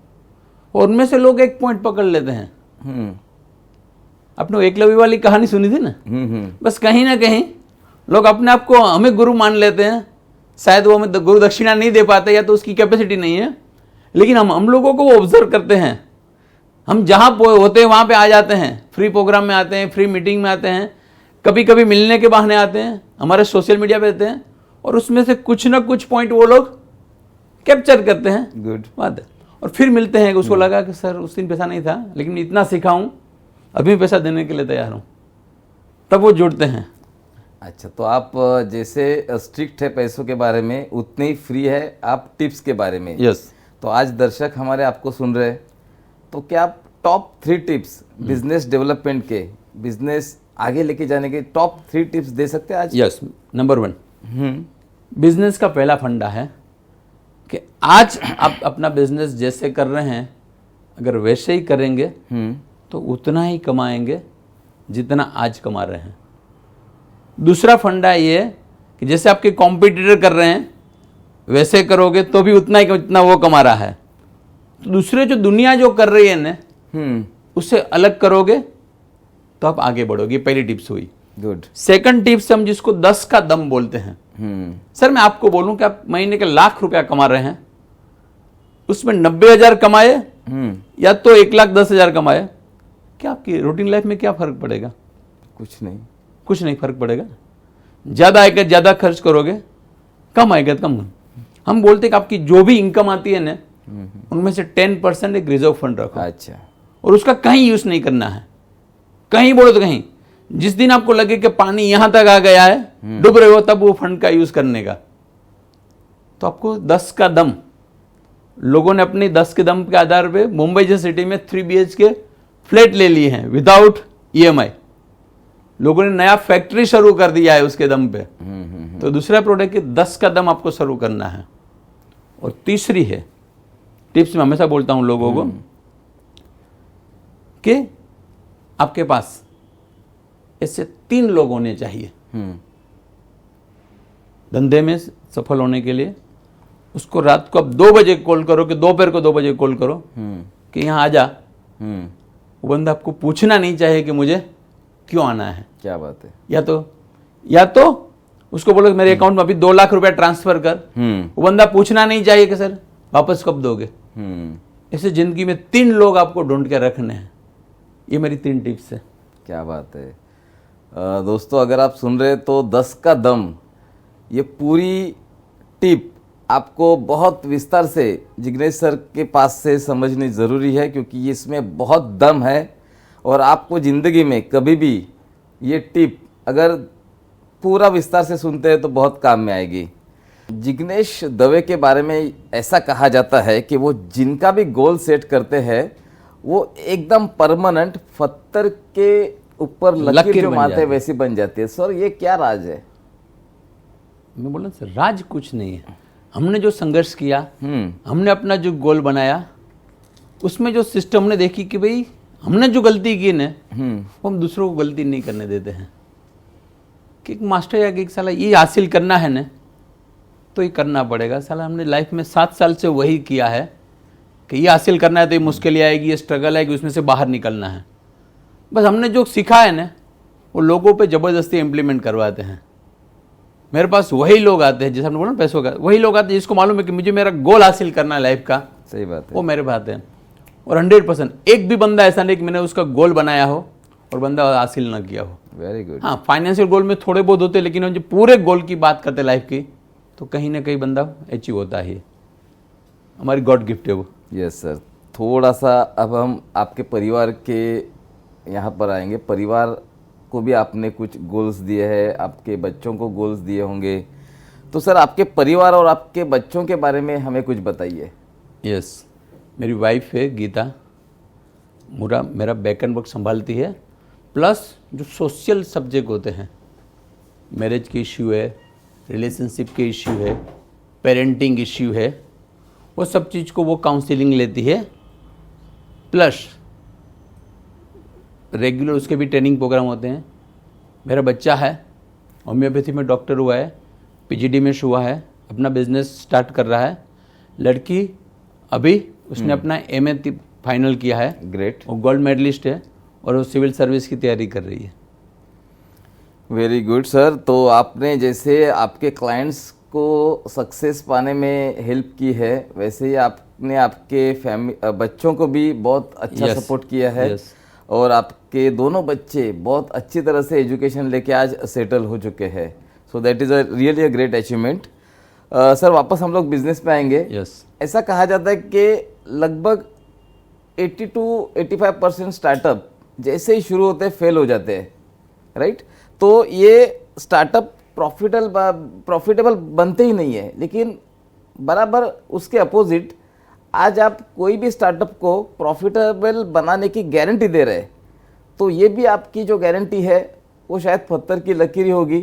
S1: और उनमें से लोग एक पॉइंट पकड़ लेते हैं। आपने एकलव्य वाली कहानी सुनी थी ना, बस कहीं ना कहीं लोग अपने आप को हमें गुरु मान लेते हैं। शायद वो हमें गुरु दक्षिणा नहीं दे पाते, या तो उसकी कैपेसिटी नहीं है, लेकिन हम लोगों को वो ऑब्जर्व करते हैं। हम जहाँ होते हैं वहाँ पे आ जाते हैं, फ्री प्रोग्राम में आते हैं, फ्री मीटिंग में आते हैं, कभी कभी मिलने के बहाने आते हैं, हमारे सोशल मीडिया पे आते हैं, और उसमें से कुछ ना कुछ पॉइंट वो लोग कैप्चर करते हैं।
S2: गुड
S1: बात है। और फिर मिलते हैं, उसको लगा कि सर उस दिन पैसा नहीं था, लेकिन इतना सीखा हूँ, अभी पैसा देने के लिए तैयार हूँ, तब वो जुड़ते हैं।
S2: अच्छा, तो आप जैसे स्ट्रिक्ट है पैसों के बारे में, उतने ही फ्री है आप टिप्स के बारे में।
S1: यस।
S2: तो आज दर्शक हमारे आपको सुन रहे हैं, तो क्या आप टॉप 3 टिप्स बिजनेस डेवलपमेंट के, बिजनेस आगे लेके जाने के टॉप 3 टिप्स दे सकते हैं आज?
S1: यस। नंबर 1, बिजनेस का पहला फंडा है कि आज आप अपना बिजनेस जैसे कर रहे हैं, अगर वैसे ही करेंगे तो उतना ही कमाएंगे जितना आज कमा रहे हैं। दूसरा फंडा ये है कि जैसे आपके कॉम्पिटिटर कर रहे हैं, वैसे करोगे तो भी उतना ही जितना वो कमा रहा है। तो दूसरे जो दुनिया जो कर रही है ना, उससे अलग करोगे तो आप आगे बढ़ोगे। पहली टिप्स हुई।
S2: गुड।
S1: सेकंड टिप्स हम जिसको 10 का दम बोलते हैं। सर मैं आपको बोलूं कि आप महीने के लाख रुपया कमा रहे हैं, उसमें 90,000 कमाए या तो 1,10,000 कमाए, क्या आपकी रूटीन लाइफ में क्या फर्क पड़ेगा? कुछ नहीं फर्क पड़ेगा। ज्यादा आएगा ज्यादा खर्च करोगे, कम आएगा तो कम। हम बोलते कि आपकी जो भी इनकम आती है ना, उनमें से 10% एक रिजर्व फंड रखो।
S2: अच्छा।
S1: और उसका कहीं यूज नहीं करना है, कहीं बोलो तो कहीं। जिस दिन आपको लगे कि पानी यहां तक आ गया है, डूब रहे हो, तब वो फंड का यूज करने का। तो आपको 10 का दम, लोगों ने अपने 10 के दम के आधार पे मुंबई जैसी सिटी में 3 BHK फ्लैट ले लिए हैं विदाउट EMI। लोगों ने नया फैक्ट्री शुरू कर दिया है उसके दम पे। तो दूसरा प्रोडक्ट के 10 का दम आपको शुरू करना है। और तीसरी है टिप्स, मैं हमेशा बोलता हूं लोगों को कि आपके पास ऐसे 3 लोग होने चाहिए धंधे में सफल होने के लिए। उसको रात को अब 2 बजे कॉल करो कि दोपहर को 2 बजे कॉल करो कि यहां आ जा। वो बंदा आपको पूछना नहीं चाहिए कि मुझे क्यों आना है।
S2: क्या बात है।
S1: या तो उसको बोलो कि मेरे अकाउंट में अभी 2 लाख रुपया ट्रांसफर कर। वो बंदा पूछना नहीं चाहिए कि सर वापस कब दोगे। ऐसे जिंदगी में 3 लोग आपको ढूंढ के रखने हैं। ये मेरी 3 टिप्स है।
S2: क्या बात है। दोस्तों अगर आप सुन रहे तो 10 का दम, ये पूरी टिप आपको बहुत विस्तार से जिग्नेश सर के पास से समझनी ज़रूरी है, क्योंकि इसमें बहुत दम है और आपको ज़िंदगी में कभी भी ये टिप अगर पूरा विस्तार से सुनते हैं तो बहुत काम में आएगी। जिग्नेश दवे के बारे में ऐसा कहा जाता है कि वो जिनका भी गोल सेट करते हैं वो एकदम परमानेंट पत्थर के ऊपर लकीर जो
S1: बन
S2: मारते हैं
S1: जाती है।
S2: वैसी बन जाती है। सर ये क्या राज है?
S1: मैं बोला सर, राज कुछ नहीं है। हमने जो संघर्ष किया,
S2: हम्म
S1: हमने अपना जो गोल बनाया, उसमें जो सिस्टम ने देखी कि भाई हमने जो गलती की ना, वो हम दूसरों को गलती नहीं करने देते हैं। कि एक मास्टर या कि एक साला ये हासिल करना है ना, तो ये करना पड़ेगा। साला हमने लाइफ में 7 साल से वही किया है कि ये हासिल करना है तो ये मुश्किल आएगी, ये स्ट्रगल है कि उसमें से बाहर निकलना है। बस हमने जो सीखा है ना, वो लोगों पे ज़बरदस्ती इम्प्लीमेंट करवाते हैं। मेरे पास वही लोग आते हैं, जैसे हमने बोला पैसों का, वही लोग आते हैं जिसको मालूम है कि मुझे मेरा गोल हासिल करना है लाइफ का,
S2: सही बात है।
S1: वो मेरे पास आते हैं। और 100% एक भी बंदा ऐसा नहीं कि मैंने उसका गोल बनाया हो और बंदा हासिल ना किया हो।
S2: Very good.
S1: हाँ, फाइनेंशियल गोल में थोड़े बहुत होते हैं, लेकिन हम जो पूरे गोल की बात करते हैं लाइफ की, तो कहीं ना कहीं बंदा अचीव होता ही है। हमारी गॉड गिफ्ट है वो।
S2: Yes sir. थोड़ा सा अब हम आपके परिवार के यहाँ पर आएंगे। परिवार को भी आपने कुछ गोल्स दिए हैं, आपके बच्चों को गोल्स दिए होंगे, तो सर आपके परिवार और आपके बच्चों के बारे में हमें कुछ बताइए।
S1: यस, मेरी वाइफ है गीता, मेरा बैक एंड वर्क संभालती है, प्लस जो सोशल सब्जेक्ट होते हैं, मैरिज के इश्यू है, रिलेशनशिप के इश्यू है, पेरेंटिंग इश्यू है, वो सब चीज़ को वो काउंसलिंग लेती है। प्लस रेगुलर उसके भी ट्रेनिंग प्रोग्राम होते हैं। मेरा बच्चा है, होम्योपैथी में डॉक्टर हुआ है, पीजीडी में हुआ है, अपना बिजनेस स्टार्ट कर रहा है। लड़की अभी उसने अपना एमए फाइनल किया है,
S2: ग्रेट।
S1: वो गोल्ड मेडलिस्ट है और वो सिविल सर्विस की तैयारी कर रही है।
S2: Very good sir. तो आपने जैसे आपके क्लाइंट्स को सक्सेस पाने में हेल्प की है, वैसे ही आपने आपके बच्चों को भी बहुत अच्छा
S1: Yes,
S2: सपोर्ट किया है।
S1: yes.
S2: और आपके दोनों बच्चे बहुत अच्छी तरह से एजुकेशन लेके आज सेटल हो चुके हैं। So that is really a great achievement. Sir वापस हम लोग बिजनेस पे आएंगे।
S1: यस,
S2: ऐसा कहा जाता है कि लगभग 80 to 85% स्टार्टअप जैसे ही शुरू होते हैं फेल हो जाते हैं, राइट? तो ये स्टार्टअप प्रॉफिटेबल बनते ही नहीं है, लेकिन बराबर उसके अपोजिट आज आप कोई भी स्टार्टअप को प्रॉफिटेबल बनाने की गारंटी दे रहे हैं, तो ये भी आपकी जो गारंटी है वो शायद पत्थर की लकीर ही होगी।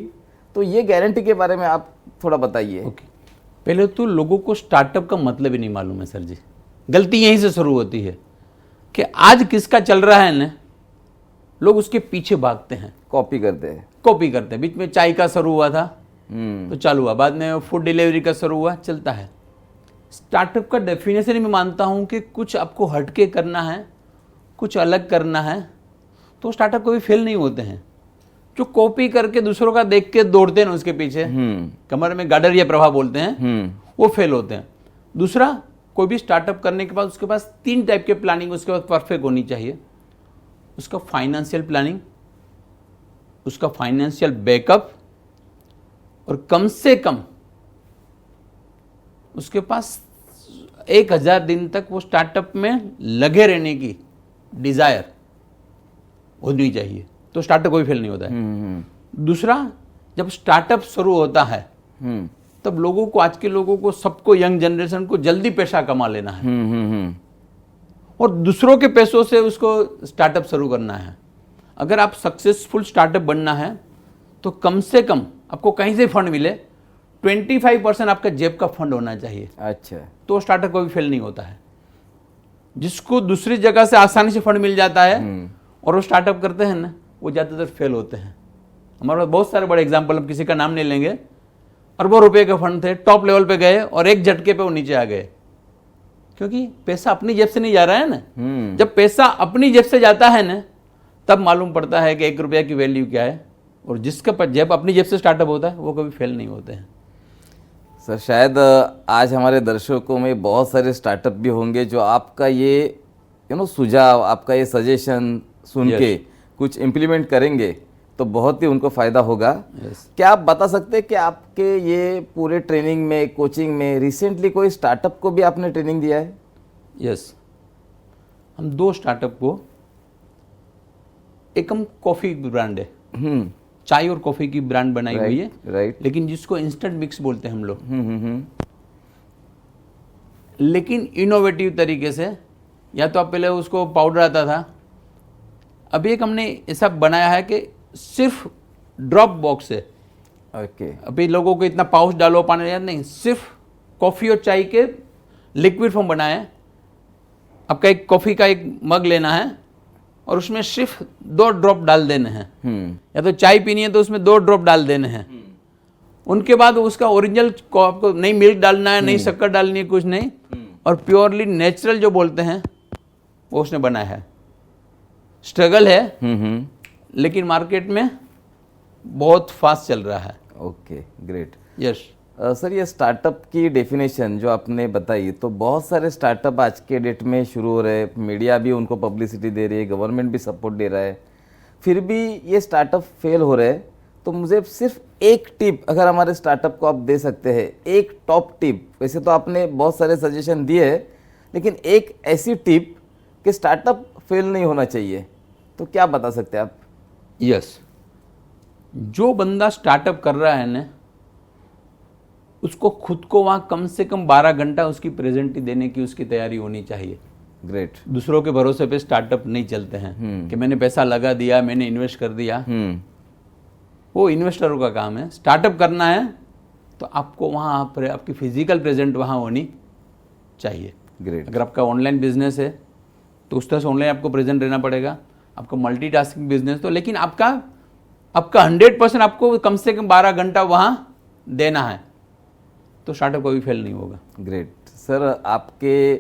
S2: तो ये गारंटी के बारे में आप थोड़ा बताइए।
S1: ओके। पहले तो लोगों को स्टार्टअप का मतलब ही नहीं मालूम है सर जी। गलती यहीं से शुरू होती है कि आज किसका चल रहा है ना, लोग उसके पीछे भागते हैं,
S2: कॉपी करते हैं।
S1: कॉपी करते हैं। बीच में चाय का शुरू हुआ था तो चालू हुआ, बाद में फूड डिलीवरी का शुरू हुआ, चलता है। स्टार्टअप का डेफिनेशन ही मैं मानता हूं कि कुछ आपको हटके करना है, कुछ अलग करना है, तो स्टार्टअप कभी फेल नहीं होते हैं। जो कॉपी करके दूसरों का देख के दौड़ते हैं ना उसके पीछे, कमर में गाडर या प्रभाव बोलते हैं, वो फेल होते हैं। दूसरा, कोई भी स्टार्टअप करने के बाद उसके पास 3 टाइप के प्लानिंग उसके पास परफेक्ट होनी चाहिए। उसका फाइनेंशियल प्लानिंग, उसका फाइनेंशियल बैकअप, और कम से कम उसके पास 1000 दिन तक वो स्टार्टअप में लगे रहने की डिजायर होनी चाहिए, तो स्टार्टअप कोई फेल नहीं होता है। दूसरा, जब स्टार्टअप शुरू होता है तब लोगों को, आज के लोगों को, सबको, यंग जनरेशन को जल्दी पैसा कमा लेना है और दूसरों के पैसों से उसको स्टार्टअप शुरू करना है। अगर आप सक्सेसफुल स्टार्टअप बनना है तो कम से कम आपको कहीं से फंड मिले 25% आपका जेब का फंड होना चाहिए।
S2: अच्छा। तो
S1: स्टार्टअप कोई फेल नहीं होता है। जिसको दूसरी जगह से आसानी से फंड मिल जाता है और वो स्टार्टअप करते हैं ना, वो ज़्यादातर फेल होते हैं। हमारे पास बहुत सारे बड़े एग्जाम्पल, हम किसी का नाम नहीं लेंगे, अरबों रुपए के फंड थे, टॉप लेवल पे गए और एक झटके पे वो नीचे आ गए, क्योंकि पैसा अपनी जेब से नहीं जा रहा है ना। जब पैसा अपनी जेब से जाता है ना, तब मालूम पड़ता है कि 1 रुपया की वैल्यू क्या है। और जिसका जेब अपनी जेब से स्टार्टअप होता है वो कभी फेल नहीं होते हैं।
S2: सर शायद आज हमारे दर्शकों में बहुत सारे स्टार्टअप भी होंगे जो आपका ये सुझाव, आपका ये सजेशन सुन के कुछ इम्प्लीमेंट करेंगे तो बहुत ही उनको फ़ायदा होगा।
S1: Yes.
S2: क्या आप बता सकते हैं कि आपके ये पूरे ट्रेनिंग में, कोचिंग में रिसेंटली कोई स्टार्टअप को भी आपने ट्रेनिंग दिया है?
S1: यस, हम 2 स्टार्टअप को, एक हम कॉफ़ी ब्रांड है, चाय और कॉफ़ी की ब्रांड बनाई हुई है,
S2: राइट,
S1: लेकिन जिसको इंस्टेंट मिक्स बोलते हैं हम लोग। लेकिन इनोवेटिव तरीके से, या तो आप पहले उसको पाउडर आता था, अभी एक हमने ऐसा बनाया है कि सिर्फ ड्रॉप बॉक्स है।
S2: ओके,
S1: अभी लोगों को इतना पाउच डालो पानी याद नहीं, सिर्फ कॉफ़ी और चाय के लिक्विड फॉर्म बनाए हैं। आपका एक कॉफ़ी का एक मग लेना है और उसमें सिर्फ 2 ड्रॉप डाल देने हैं, या तो चाय पीनी है तो उसमें 2 ड्रॉप डाल देने हैं। उनके बाद उसका ओरिजिनल आपको नहीं मिल्क डालना है, नहीं शक्कर डालनी है, कुछ नहीं, और प्योरली नेचुरल जो बोलते हैं वो उसने बनाया है। स्ट्रगल है, लेकिन मार्केट में बहुत फास्ट चल रहा है।
S2: Okay, great.
S1: यस
S2: सर, ये स्टार्टअप की डेफिनेशन जो आपने बताई, तो बहुत सारे स्टार्टअप आज के डेट में शुरू हो रहे हैं, मीडिया भी उनको पब्लिसिटी दे रही है, गवर्नमेंट भी सपोर्ट दे रहा है, फिर भी ये स्टार्टअप फेल हो रहे हैं। तो मुझे सिर्फ एक टिप अगर हमारे स्टार्टअप को आप दे सकते हैं, एक टॉप टिप, वैसे तो आपने बहुत सारे सजेशन दिए हैं, लेकिन एक ऐसी टिप कि स्टार्टअप फेल नहीं होना चाहिए, तो क्या बता सकते हैं आप?
S1: यस, जो बंदा स्टार्टअप कर रहा है ना, उसको खुद को वहाँ कम से कम 12 घंटा उसकी प्रेजेंटी देने की उसकी तैयारी होनी चाहिए।
S2: ग्रेट।
S1: दूसरों के भरोसे पे स्टार्टअप नहीं चलते हैं कि मैंने पैसा लगा दिया, मैंने इन्वेस्ट कर दिया, वो इन्वेस्टरों का काम है। स्टार्टअप करना है तो आपको वहाँ पर आपकी फिजिकल प्रेजेंट वहाँ होनी चाहिए।
S2: ग्रेट।
S1: अगर आपका ऑनलाइन बिजनेस है तो उस तरह से ऑनलाइन आपको प्रेजेंट रहना पड़ेगा। आपका मल्टीटास्किंग बिजनेस तो, लेकिन आपका 100% आपको कम से कम 12 घंटा वहाँ देना है, तो स्टार्टअप कभी फेल नहीं होगा।
S2: ग्रेट। सर, आपके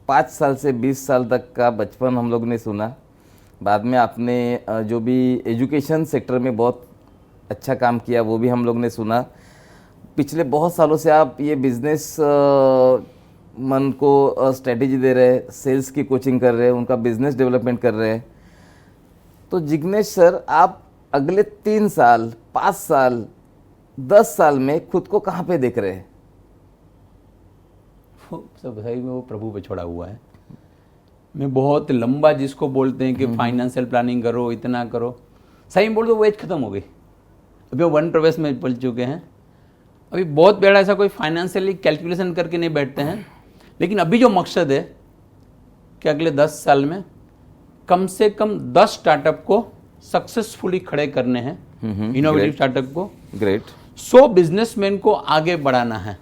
S2: 5 साल से 20 साल तक का बचपन हम लोग ने सुना, बाद में आपने जो भी एजुकेशन सेक्टर में बहुत अच्छा काम किया वो भी हम लोग ने सुना। पिछले बहुत सालों से आप ये बिजनेस मन को स्ट्रेटेजी दे रहे हैं, सेल्स की कोचिंग कर रहे हैं, उनका बिजनेस डेवलपमेंट कर रहे हैं। तो जिग्नेश सर, आप अगले 3 साल, 5 साल, 10 साल में खुद को कहाँ पे देख रहे हैं?
S1: सब सही में वो प्रभु पे छोड़ा हुआ है। मैं बहुत लंबा, जिसको बोलते हैं कि फाइनेंशियल प्लानिंग करो, इतना करो, सही में बोल दो वो एज खत्म हो गई। अभी वो वन प्रवेश में पल चुके हैं। अभी बहुत बड़ा ऐसा कोई फाइनेंशियली कैलकुलेशन करके नहीं बैठते हैं, लेकिन अभी जो मकसद है कि अगले 10 साल में कम से कम 10 स्टार्टअप को सक्सेसफुली खड़े करने हैं, इनोवेटिव स्टार्टअप को।
S2: ग्रेट।
S1: 100 बिजनेसमैन को आगे बढ़ाना है।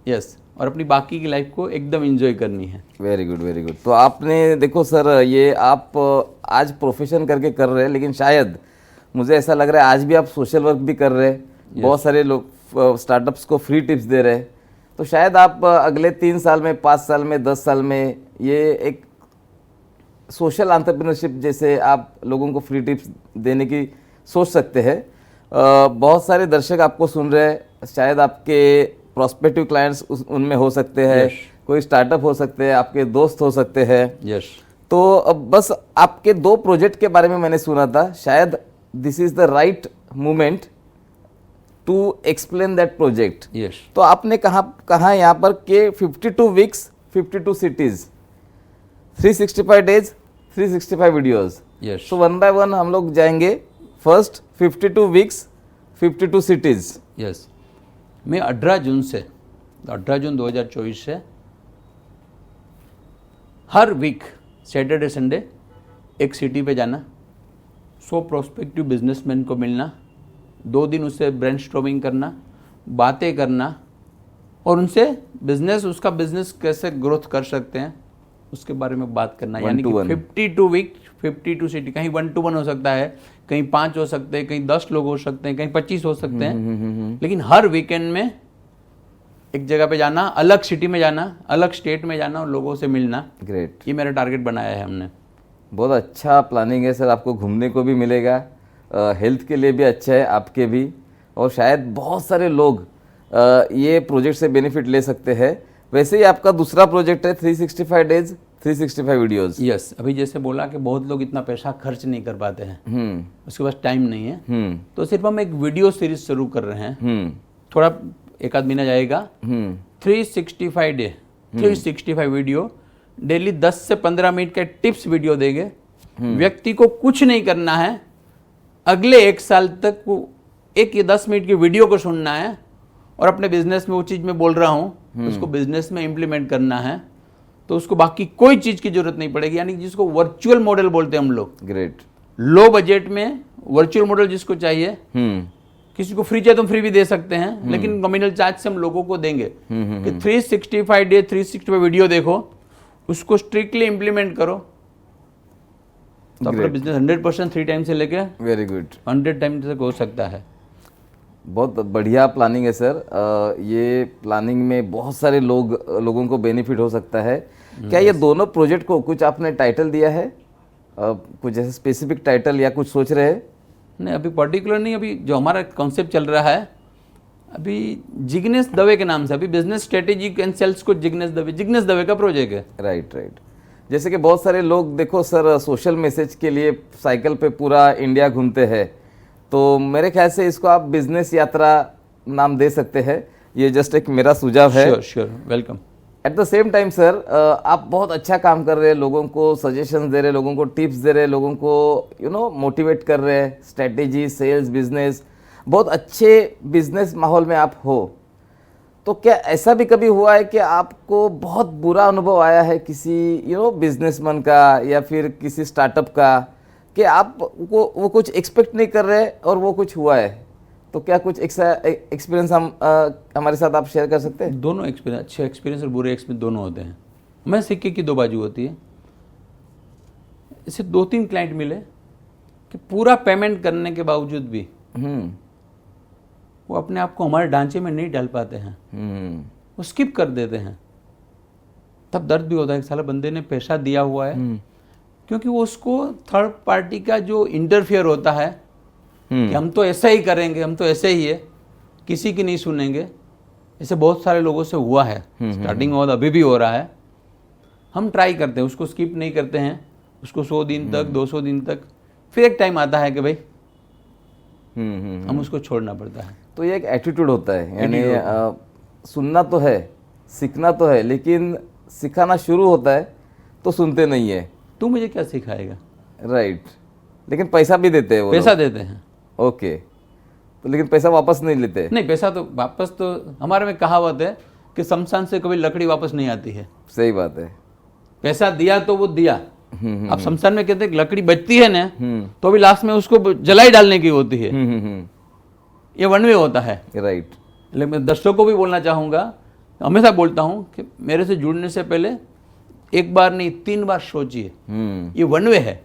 S1: यस, और अपनी बाकी की लाइफ को एकदम एंजॉय करनी है।
S2: Very good, very good. तो आपने देखो सर, ये आप आज प्रोफेशन करके कर रहे हैं, लेकिन शायद मुझे ऐसा लग रहा है आज भी आप सोशल वर्क भी कर रहे हैं। बहुत सारे लोग स्टार्टअप्स को फ्री टिप्स दे रहे हैं। तो शायद आप अगले 3 साल में, 5 साल में, 10 साल में ये एक सोशल एंटरप्रेन्योरशिप जैसे आप लोगों को फ्री टिप्स देने की सोच सकते हैं। बहुत सारे दर्शक आपको सुन रहे हैं, शायद आपके प्रोस्पेक्टिव क्लाइंट्स उनमें हो सकते हैं, कोई स्टार्टअप हो सकते हैं, आपके दोस्त हो सकते हैं।
S1: यस।
S2: तो अब बस आपके 2 प्रोजेक्ट के बारे में मैंने सुना था, शायद this is the right moment to explain that project.
S1: Yes.
S2: तो आपने कहा यहाँ पर के 52 weeks 52 cities, 365 days 365 videos.
S1: Yes.
S2: So 1 by 1 हम लोग जाएंगे। First 52 weeks 52 cities.
S1: यस, मैं 18 जून 2024 से हर वीक सैटरडे संडे एक सिटी पे जाना, 100 प्रोस्पेक्टिव बिजनेसमैन को मिलना, 2 दिन उससे ब्रेनस्टॉर्मिंग करना, बातें करना, और उनसे उसका बिजनेस कैसे ग्रोथ कर सकते हैं उसके बारे में बात करना। यानी कि 52 वीक 52 सिटी, कहीं 1 to 1 हो सकता है, कहीं 5 हो सकते हैं, कहीं 10 लोग हो सकते हैं, कहीं 25 हो सकते हैं, लेकिन हर वीकेंड में एक जगह पे जाना, अलग सिटी में जाना, अलग स्टेट में जाना और लोगों से मिलना।
S2: ग्रेट।
S1: ये मेरा टारगेट बनाया है हमने।
S2: बहुत अच्छा प्लानिंग है सर, आपको घूमने को भी मिलेगा, हेल्थ के लिए भी अच्छा है आपके भी, और शायद बहुत सारे लोग ये प्रोजेक्ट से बेनिफिट ले सकते हैं। वैसे ही आपका दूसरा प्रोजेक्ट है 365 डेज 365 वीडियोस।
S1: यस, अभी जैसे बोला कि बहुत लोग इतना पैसा खर्च नहीं कर पाते हैं, उसके पास टाइम नहीं है, तो सिर्फ हम एक वीडियो सीरीज शुरू कर रहे हैं। थोड़ा एक आध महीना जाएगा, 365 डे 365 वीडियो, डेली 10 से 15 मिनट के टिप्स वीडियो देंगे। व्यक्ति को कुछ नहीं करना है, अगले 1 साल तक वो 1 या 10 मिनट की वीडियो को सुनना है और अपने बिजनेस में वो चीज मैं बोल रहा हूँ उसको बिजनेस में इंप्लीमेंट करना है, तो उसको बाकी कोई चीज की जरूरत नहीं पड़ेगी। यानी जिसको वर्चुअल मॉडल बोलते हैं हम लोग,
S2: ग्रेट।
S1: लो बजट में वर्चुअल मॉडल जिसको चाहिए, किसी को फ्री चाहिए तो फ्री भी दे सकते हैं, लेकिन नॉमिनल चार्ज से हम लोगों को देंगे कि 365 डे 365 वीडियो देखो, उसको स्ट्रिक्टली इंप्लीमेंट करो, तो अपना बिजनेस 100% 3 टाइम से लेके
S2: वेरी गुड
S1: 100 टाइम तक हो सकता है।
S2: बहुत बढ़िया प्लानिंग है सर। ये प्लानिंग में बहुत सारे लोगों को बेनिफिट हो सकता है। क्या ये दोनों प्रोजेक्ट को कुछ आपने टाइटल दिया है, कुछ ऐसे स्पेसिफिक टाइटल या कुछ सोच रहे हैं?
S1: नहीं, अभी पर्टिकुलर नहीं। अभी जो हमारा कॉन्सेप्ट चल रहा है अभी जिग्नेश दवे के नाम से, अभी बिजनेस स्ट्रेटेजी एंड सेल्स को जिग्नेश दवे का प्रोजेक्ट है।
S2: राइट। जैसे कि बहुत सारे लोग देखो सर सोशल मैसेज के लिए साइकिल पे पूरा इंडिया घूमते हैं, तो मेरे ख्याल से इसको आप बिजनेस यात्रा नाम दे सकते हैं। ये जस्ट एक मेरा सुझाव है।
S1: Sure, welcome.
S2: At the same time sir आप बहुत अच्छा काम कर रहे हैं, लोगों को सजेशंस दे रहे हैं, लोगों को टिप्स दे रहे हैं, लोगों को मोटिवेट कर रहे हैं, स्ट्रेटेजी, सेल्स, बिजनेस, बहुत अच्छे बिजनेस माहौल में आप हो। तो क्या ऐसा भी कभी हुआ है कि आपको बहुत बुरा अनुभव आया है किसी बिजनेसमैन का या फिर किसी स्टार्टअप का, कि आप वो कुछ एक्सपेक्ट नहीं कर रहे और वो कुछ हुआ है? तो क्या कुछ एक्सपीरियंस हमारे साथ आप शेयर कर सकते हैं?
S1: दोनों एक्सपीरियंस, अच्छे एक्सपीरियंस और बुरे एक्सपीरियंस दोनों होते हैं। मैं सिक्के की 2 बाजू होती है। इससे 2-3 क्लाइंट मिले कि पूरा पेमेंट करने के बावजूद भी वो अपने आप को हमारे ढांचे में नहीं डाल पाते हैं, वो स्किप कर देते हैं। तब दर्द भी होता है कि साला बंदे ने पैसा दिया हुआ है, क्योंकि वो उसको थर्ड पार्टी का जो इंटरफियर होता है कि हम तो ऐसा ही करेंगे, हम तो ऐसे ही है, किसी की नहीं सुनेंगे। ऐसे बहुत सारे लोगों से हुआ है, स्टार्टिंग हुआ था, अभी भी हो रहा है। हम ट्राई करते हैं, उसको स्किप नहीं करते हैं, उसको 100 दिन तक 200 दिन तक, फिर एक टाइम आता है कि भाई हम उसको छोड़ना पड़ता है।
S2: तो ये एक एटीट्यूड होता है, यानी सुनना तो है, सीखना तो है, लेकिन सिखाना शुरू होता है तो सुनते नहीं है।
S1: तू मुझे क्या सिखाएगा?
S2: राइट। लेकिन पैसा भी देते हैं वो
S1: पैसा
S2: लोग।
S1: देते हैं।
S2: ओके। तो लेकिन पैसा वापस नहीं लेते?
S1: नहीं, पैसा तो वापस, तो हमारे में कहावत है कि शमशान से कभी लकड़ी वापस नहीं आती है।
S2: सही बात है।
S1: पैसा दिया तो वो दिया। अब शमशान में कहते हैं लकड़ी बचती है ना, तो अभी लास्ट में उसको जलाई डालने की होती है। ये वन वे होता है।
S2: राइट।
S1: लेकिन मैं दर्शकों को भी बोलना चाहूँगा, हमेशा बोलता हूँ कि मेरे से जुड़ने से पहले 1 बार नहीं 3 बार सोचिए। ये वन वे है।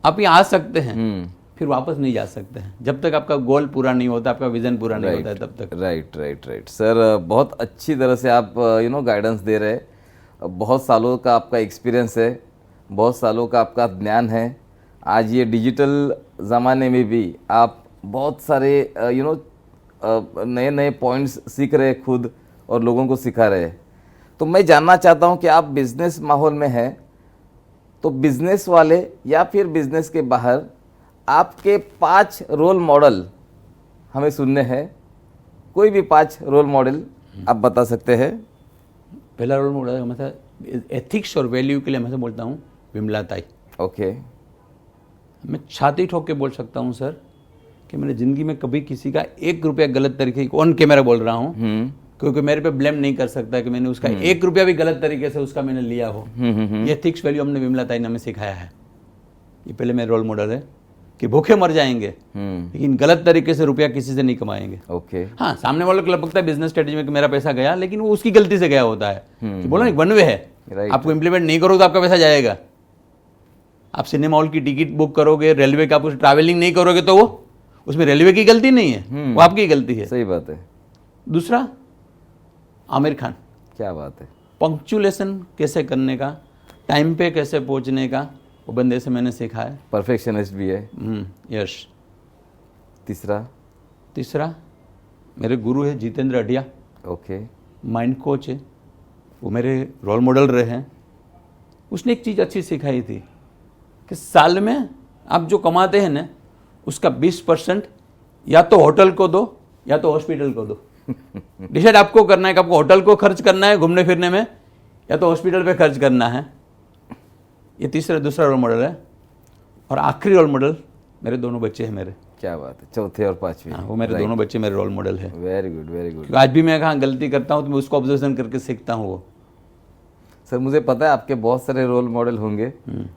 S1: आप यहाँ आ सकते हैं, फिर वापस नहीं जा सकते हैं जब तक आपका गोल पूरा नहीं होता, आपका विजन पूरा नहीं होता है तब तक।
S2: राइट सर, बहुत अच्छी तरह से आप गाइडेंस दे रहे हैं। बहुत सालों का आपका एक्सपीरियंस है, बहुत सालों का आपका ज्ञान है। आज ये डिजिटल ज़माने में भी आप बहुत सारे नए नए पॉइंट्स सीख रहे हैं खुद और लोगों को सिखा रहे हैं। तो मैं जानना चाहता हूँ कि आप बिजनेस माहौल में हैं, तो बिजनेस वाले या फिर बिजनेस के बाहर आपके 5 रोल मॉडल हमें सुनने हैं। कोई भी 5 रोल मॉडल आप बता सकते हैं।
S1: पहला रोल मॉडल हमेशा एथिक्स और वैल्यू के लिए हमेशा बोलता हूँ विमला ताई।
S2: ओके।
S1: मैं छाती ठोक के बोल सकता हूँ सर कि मैंने ज़िंदगी में कभी किसी का 1 रुपया गलत तरीके, ऑन कैमरा बोल रहा हूँ, क्योंकि मेरे पे ब्लेम नहीं कर सकता कि मैंने उसका 1 रुपया भी गलत तरीके से उसका मैंने लिया हो। ये एथिक्स वैल्यू हमने विमला ताई ने हमें सिखाया है। ये पहले मेरा रोल मॉडल है कि भूखे मर जाएंगे लेकिन गलत तरीके से रुपया किसी से नहीं कमाएंगे।
S2: ओके।
S1: हाँ, सामने वालों को लगता है बिजनेस स्ट्रेटेजी में कि मेरा पैसा गया, लेकिन वो उसकी गलती से गया होता है। कि बोला ना, वन वे है। आपको इंप्लीमेंट नहीं करोगे तो आपका पैसा जाएगा। आप सिनेमा हॉल की टिकट बुक करोगे, रेलवे का आप ट्रैवलिंग नहीं करोगे तो वो उसमें रेलवे की गलती नहीं है, वो आपकी गलती है।
S2: सही बात है।
S1: दूसरा, आमिर खान।
S2: क्या बात है।
S1: पंक्चुलेशन कैसे करने का, टाइम पे कैसे पहुंचने का, वो बंदे से मैंने सीखा है।
S2: परफेक्शनिस्ट भी है।
S1: यस।
S2: तीसरा
S1: मेरे गुरु है Jitendra Adhiya.
S2: Okay.
S1: Mind coach है, वो मेरे रोल मॉडल रहे हैं। उसने एक चीज़ अच्छी सिखाई थी कि साल में आप जो कमाते हैं ना उसका 20% या तो होटल को दो या तो हॉस्पिटल को दो। डिसाइड आपको करना है कि आपको होटल को खर्च करना है घूमने फिरने में या तो हॉस्पिटल पे खर्च करना है। ये दूसरा रोल मॉडल है। और आखिरी रोल मॉडल मेरे दोनों बच्चे हैं मेरे।
S2: क्या बात है, चौथे और पांचवें।
S1: हाँ, वो मेरे दोनों बच्चे मेरे रोल मॉडल है।
S2: Very good, very good.
S1: क्योंकि आज भी मैं कहाँ गलती करता हूँ तो मैं उसको ऑब्जर्वेशन करके सीखता हूँ। वो
S2: सर मुझे पता है आपके बहुत सारे रोल मॉडल होंगे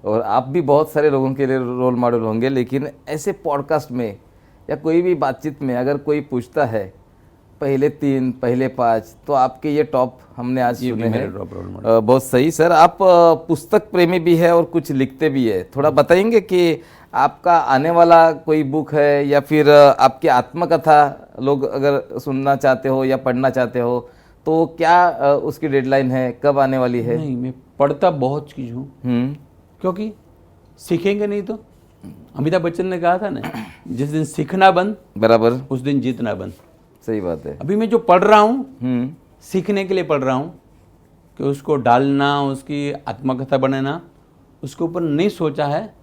S2: और आप भी बहुत सारे लोगों के लिए रोल मॉडल होंगे, लेकिन ऐसे पॉडकास्ट में या कोई भी बातचीत में अगर कोई पूछता है पहले 3 पहले 5 तो आपके ये टॉप हमने आज सुने हैं। बहुत सही सर। आप पुस्तक प्रेमी भी है और कुछ लिखते भी है। थोड़ा बताएंगे कि आपका आने वाला कोई बुक है या फिर आपकी आत्मकथा लोग अगर सुनना चाहते हो या पढ़ना चाहते हो तो क्या उसकी डेडलाइन है, कब आने वाली है?
S1: नहीं, मैं पढ़ता बहुत चीज़ हूँ क्योंकि सीखेंगे नहीं तो। अमिताभ बच्चन ने कहा था ना, जिस दिन सीखना बंद
S2: बराबर
S1: उस दिन जीतना बंद।
S2: सही बात है।
S1: अभी मैं जो पढ़ रहा हूँ सीखने के लिए पढ़ रहा हूँ कि उसको डालना, उसकी आत्मकथा बनाना, उसके ऊपर नहीं सोचा है।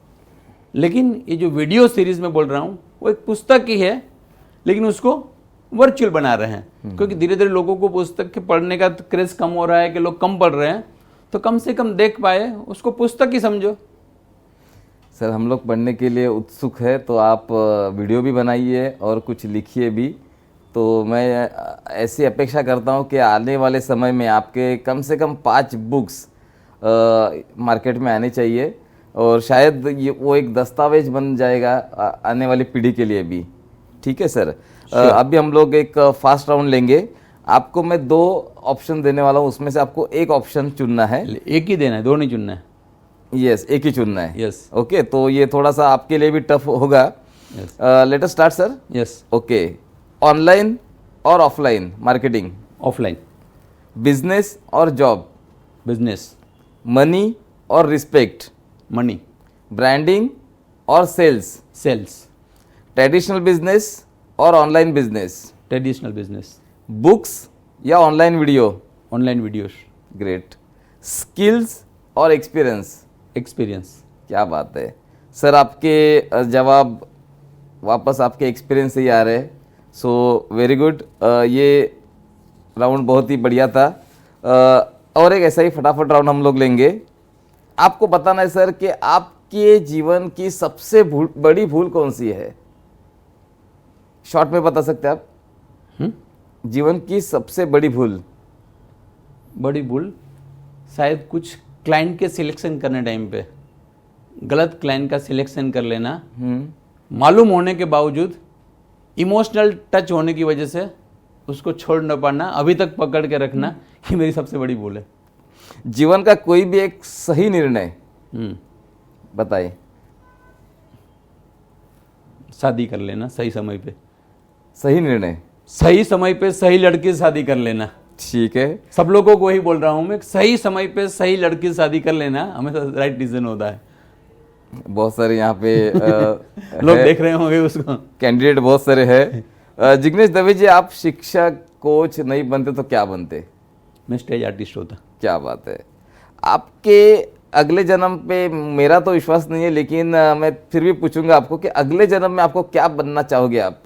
S1: लेकिन ये जो वीडियो सीरीज में बोल रहा हूँ वो एक पुस्तक ही है, लेकिन उसको वर्चुअल बना रहे हैं क्योंकि धीरे धीरे लोगों को पुस्तक के पढ़ने का क्रेज कम हो रहा है कि लोग कम पढ़ रहे हैं, तो कम से कम देख पाए उसको पुस्तक ही समझो।
S2: सर हम लोग पढ़ने के लिए उत्सुक है, तो आप वीडियो भी बनाइए और कुछ लिखिए भी। तो मैं ऐसी अपेक्षा करता हूँ कि आने वाले समय में आपके कम से कम 5 बुक्स मार्केट में आने चाहिए और शायद ये वो एक दस्तावेज बन जाएगा आने वाली पीढ़ी के लिए भी। ठीक है सर। अभी हम लोग एक फास्ट राउंड लेंगे। आपको मैं 2 ऑप्शन देने वाला हूँ, उसमें से आपको एक ऑप्शन चुनना है।
S1: एक ही देना है, 2 नहीं चुनना है?
S2: यस, एक ही चुनना है।
S1: यस।
S2: ओके, तो ये थोड़ा सा आपके लिए भी टफ होगा। Let us start sir.
S1: Yes.
S2: Okay, online और ऑफलाइन मार्केटिंग?
S1: ऑफलाइन।
S2: बिजनेस और जॉब?
S1: बिजनेस।
S2: मनी और रिस्पेक्ट?
S1: मनी।
S2: ब्रांडिंग और सेल्स?
S1: सेल्स।
S2: ट्रेडिशनल बिजनेस और online business?
S1: Traditional business.
S2: Books या online video?
S1: Online videos.
S2: Great. Skills और experience?
S1: Experience.
S2: क्या बात है सर, आपके जवाब वापस आपके एक्सपीरियंस से ही आ रहे हैं। So very good. ये राउंड बहुत ही बढ़िया था। और एक ऐसा ही फटाफट राउंड हम लोग लेंगे। आपको बताना है सर कि आपके जीवन की सबसे बड़ी भूल कौन सी है? शॉर्ट में बता सकते हैं आप? जीवन की सबसे बड़ी भूल?
S1: बड़ी भूल शायद कुछ क्लाइंट के सिलेक्शन करने टाइम पे गलत क्लाइंट का सिलेक्शन कर लेना, मालूम होने के बावजूद इमोशनल टच होने की वजह से उसको छोड़ न पाना, अभी तक पकड़ के रखना, ये मेरी सबसे बड़ी भूल है।
S2: जीवन का कोई भी एक सही निर्णय बताइए।
S1: शादी कर लेना सही समय पे।
S2: सही निर्णय?
S1: सही समय पे सही लड़की से शादी कर लेना।
S2: ठीक है,
S1: सब लोगों को वही बोल रहा हूं मैं, सही समय पे सही लड़की से शादी कर लेना हमेशा राइट डिसीजन होता है।
S2: बहुत सारे यहाँ पे
S1: लोग देख रहे होंगे उसको,
S2: कैंडिडेट बहुत सारे हैं। जिग्नेश दवे जी, आप शिक्षक कोच नहीं बनते तो क्या बनते?
S1: मैं स्टेज आर्टिस्ट होता। क्या
S2: बात है। आपके अगले जन्म पे मेरा तो विश्वास नहीं है, लेकिन मैं फिर भी पूछूंगा आपको कि अगले जन्म में आपको क्या बनना चाहोगे आप?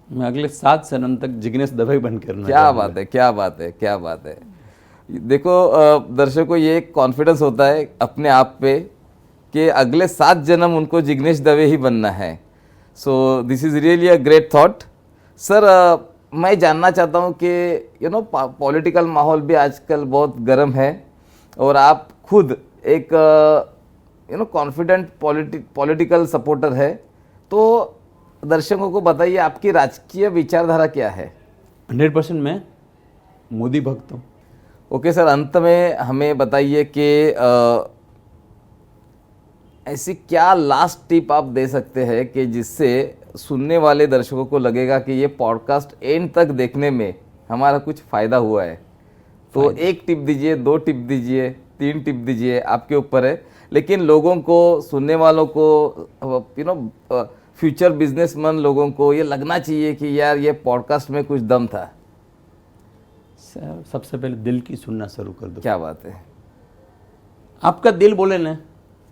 S1: मैं अगले 7 जन्म तक जिग्नेश दवे बन करना।
S2: क्या बात है, क्या बात है, क्या बात है। देखो दर्शकों को ये कॉन्फिडेंस होता है अपने आप पे कि अगले 7 जन्म उनको जिग्नेश दवे ही बनना है। So this is really a great thought sir. मैं जानना चाहता हूँ कि पॉलिटिकल माहौल भी आजकल बहुत गर्म है और आप खुद एक कॉन्फिडेंट पॉलिटिकल सपोर्टर है, तो दर्शकों को बताइए आपकी राजकीय विचारधारा क्या है?
S1: 100% मैं मोदी भक्त हूँ।
S2: ओके सर, अंत में हमें बताइए कि ऐसी क्या लास्ट टिप आप दे सकते हैं कि जिससे सुनने वाले दर्शकों को लगेगा कि ये पॉडकास्ट एंड तक देखने में हमारा कुछ फ़ायदा हुआ है? तो 1 टिप दीजिए, 2 टिप दीजिए, 3 टिप दीजिए, आपके ऊपर है। लेकिन लोगों को, सुनने वालों को, फ्यूचर बिजनेसमैन लोगों को ये लगना चाहिए कि यार ये पॉडकास्ट में कुछ दम था।
S1: सबसे पहले दिल की सुनना शुरू कर दो।
S2: क्या बात है।
S1: आपका दिल बोले ना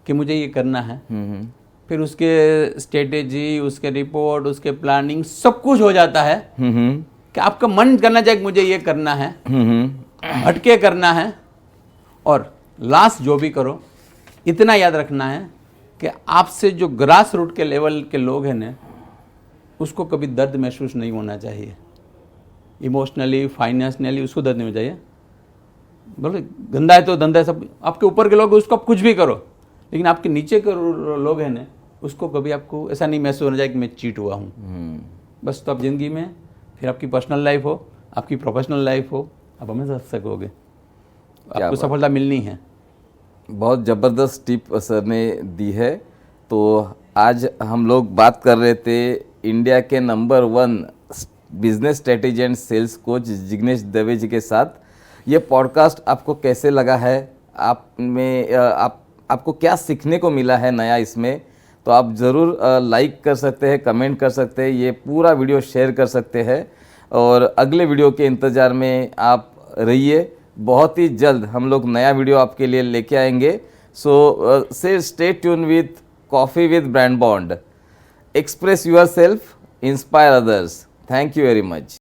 S1: कि मुझे ये करना है,
S2: हम्म,
S1: फिर उसके स्ट्रेटेजी, उसके रिपोर्ट, उसके प्लानिंग सब कुछ हो जाता है
S2: हम्म,
S1: कि आपका मन करना चाहिए कि मुझे ये करना है, हटके करना है। और लास्ट जो भी करो, इतना याद रखना है कि आपसे जो ग्रास रूट के लेवल के लोग हैं ना, उसको कभी दर्द महसूस नहीं होना चाहिए। इमोशनली, फाइनेंशियली उसको दर्द नहीं होना चाहिए। बोले धंधा है तो धंधा है, सब आपके ऊपर के लोग उसको आप कुछ भी करो, लेकिन आपके नीचे के लोग हैं ना, उसको कभी आपको ऐसा नहीं महसूस होना चाहिए कि मैं चीट हुआ हूँ। बस तो आप ज़िंदगी में, फिर आपकी पर्सनल लाइफ हो, आपकी प्रोफेशनल लाइफ हो, आप हमेशा सकोगे, आपको सफलता मिलनी है।
S2: बहुत ज़बरदस्त टिप सर ने दी है। तो आज हम लोग बात कर रहे थे इंडिया के number 1 business strategy and sales coach Jignesh Dave ji के साथ। ये पॉडकास्ट आपको कैसे लगा है, आपको क्या सीखने को मिला है नया इसमें, तो आप ज़रूर लाइक कर सकते हैं, कमेंट कर सकते हैं, ये पूरा वीडियो शेयर कर सकते हैं और अगले वीडियो के इंतज़ार में आप रहिए। बहुत ही जल्द हम लोग नया वीडियो आपके लिए लेके आएंगे। सो से stay tune with coffee with brand bond. Express your self, inspire others. Thank you very much.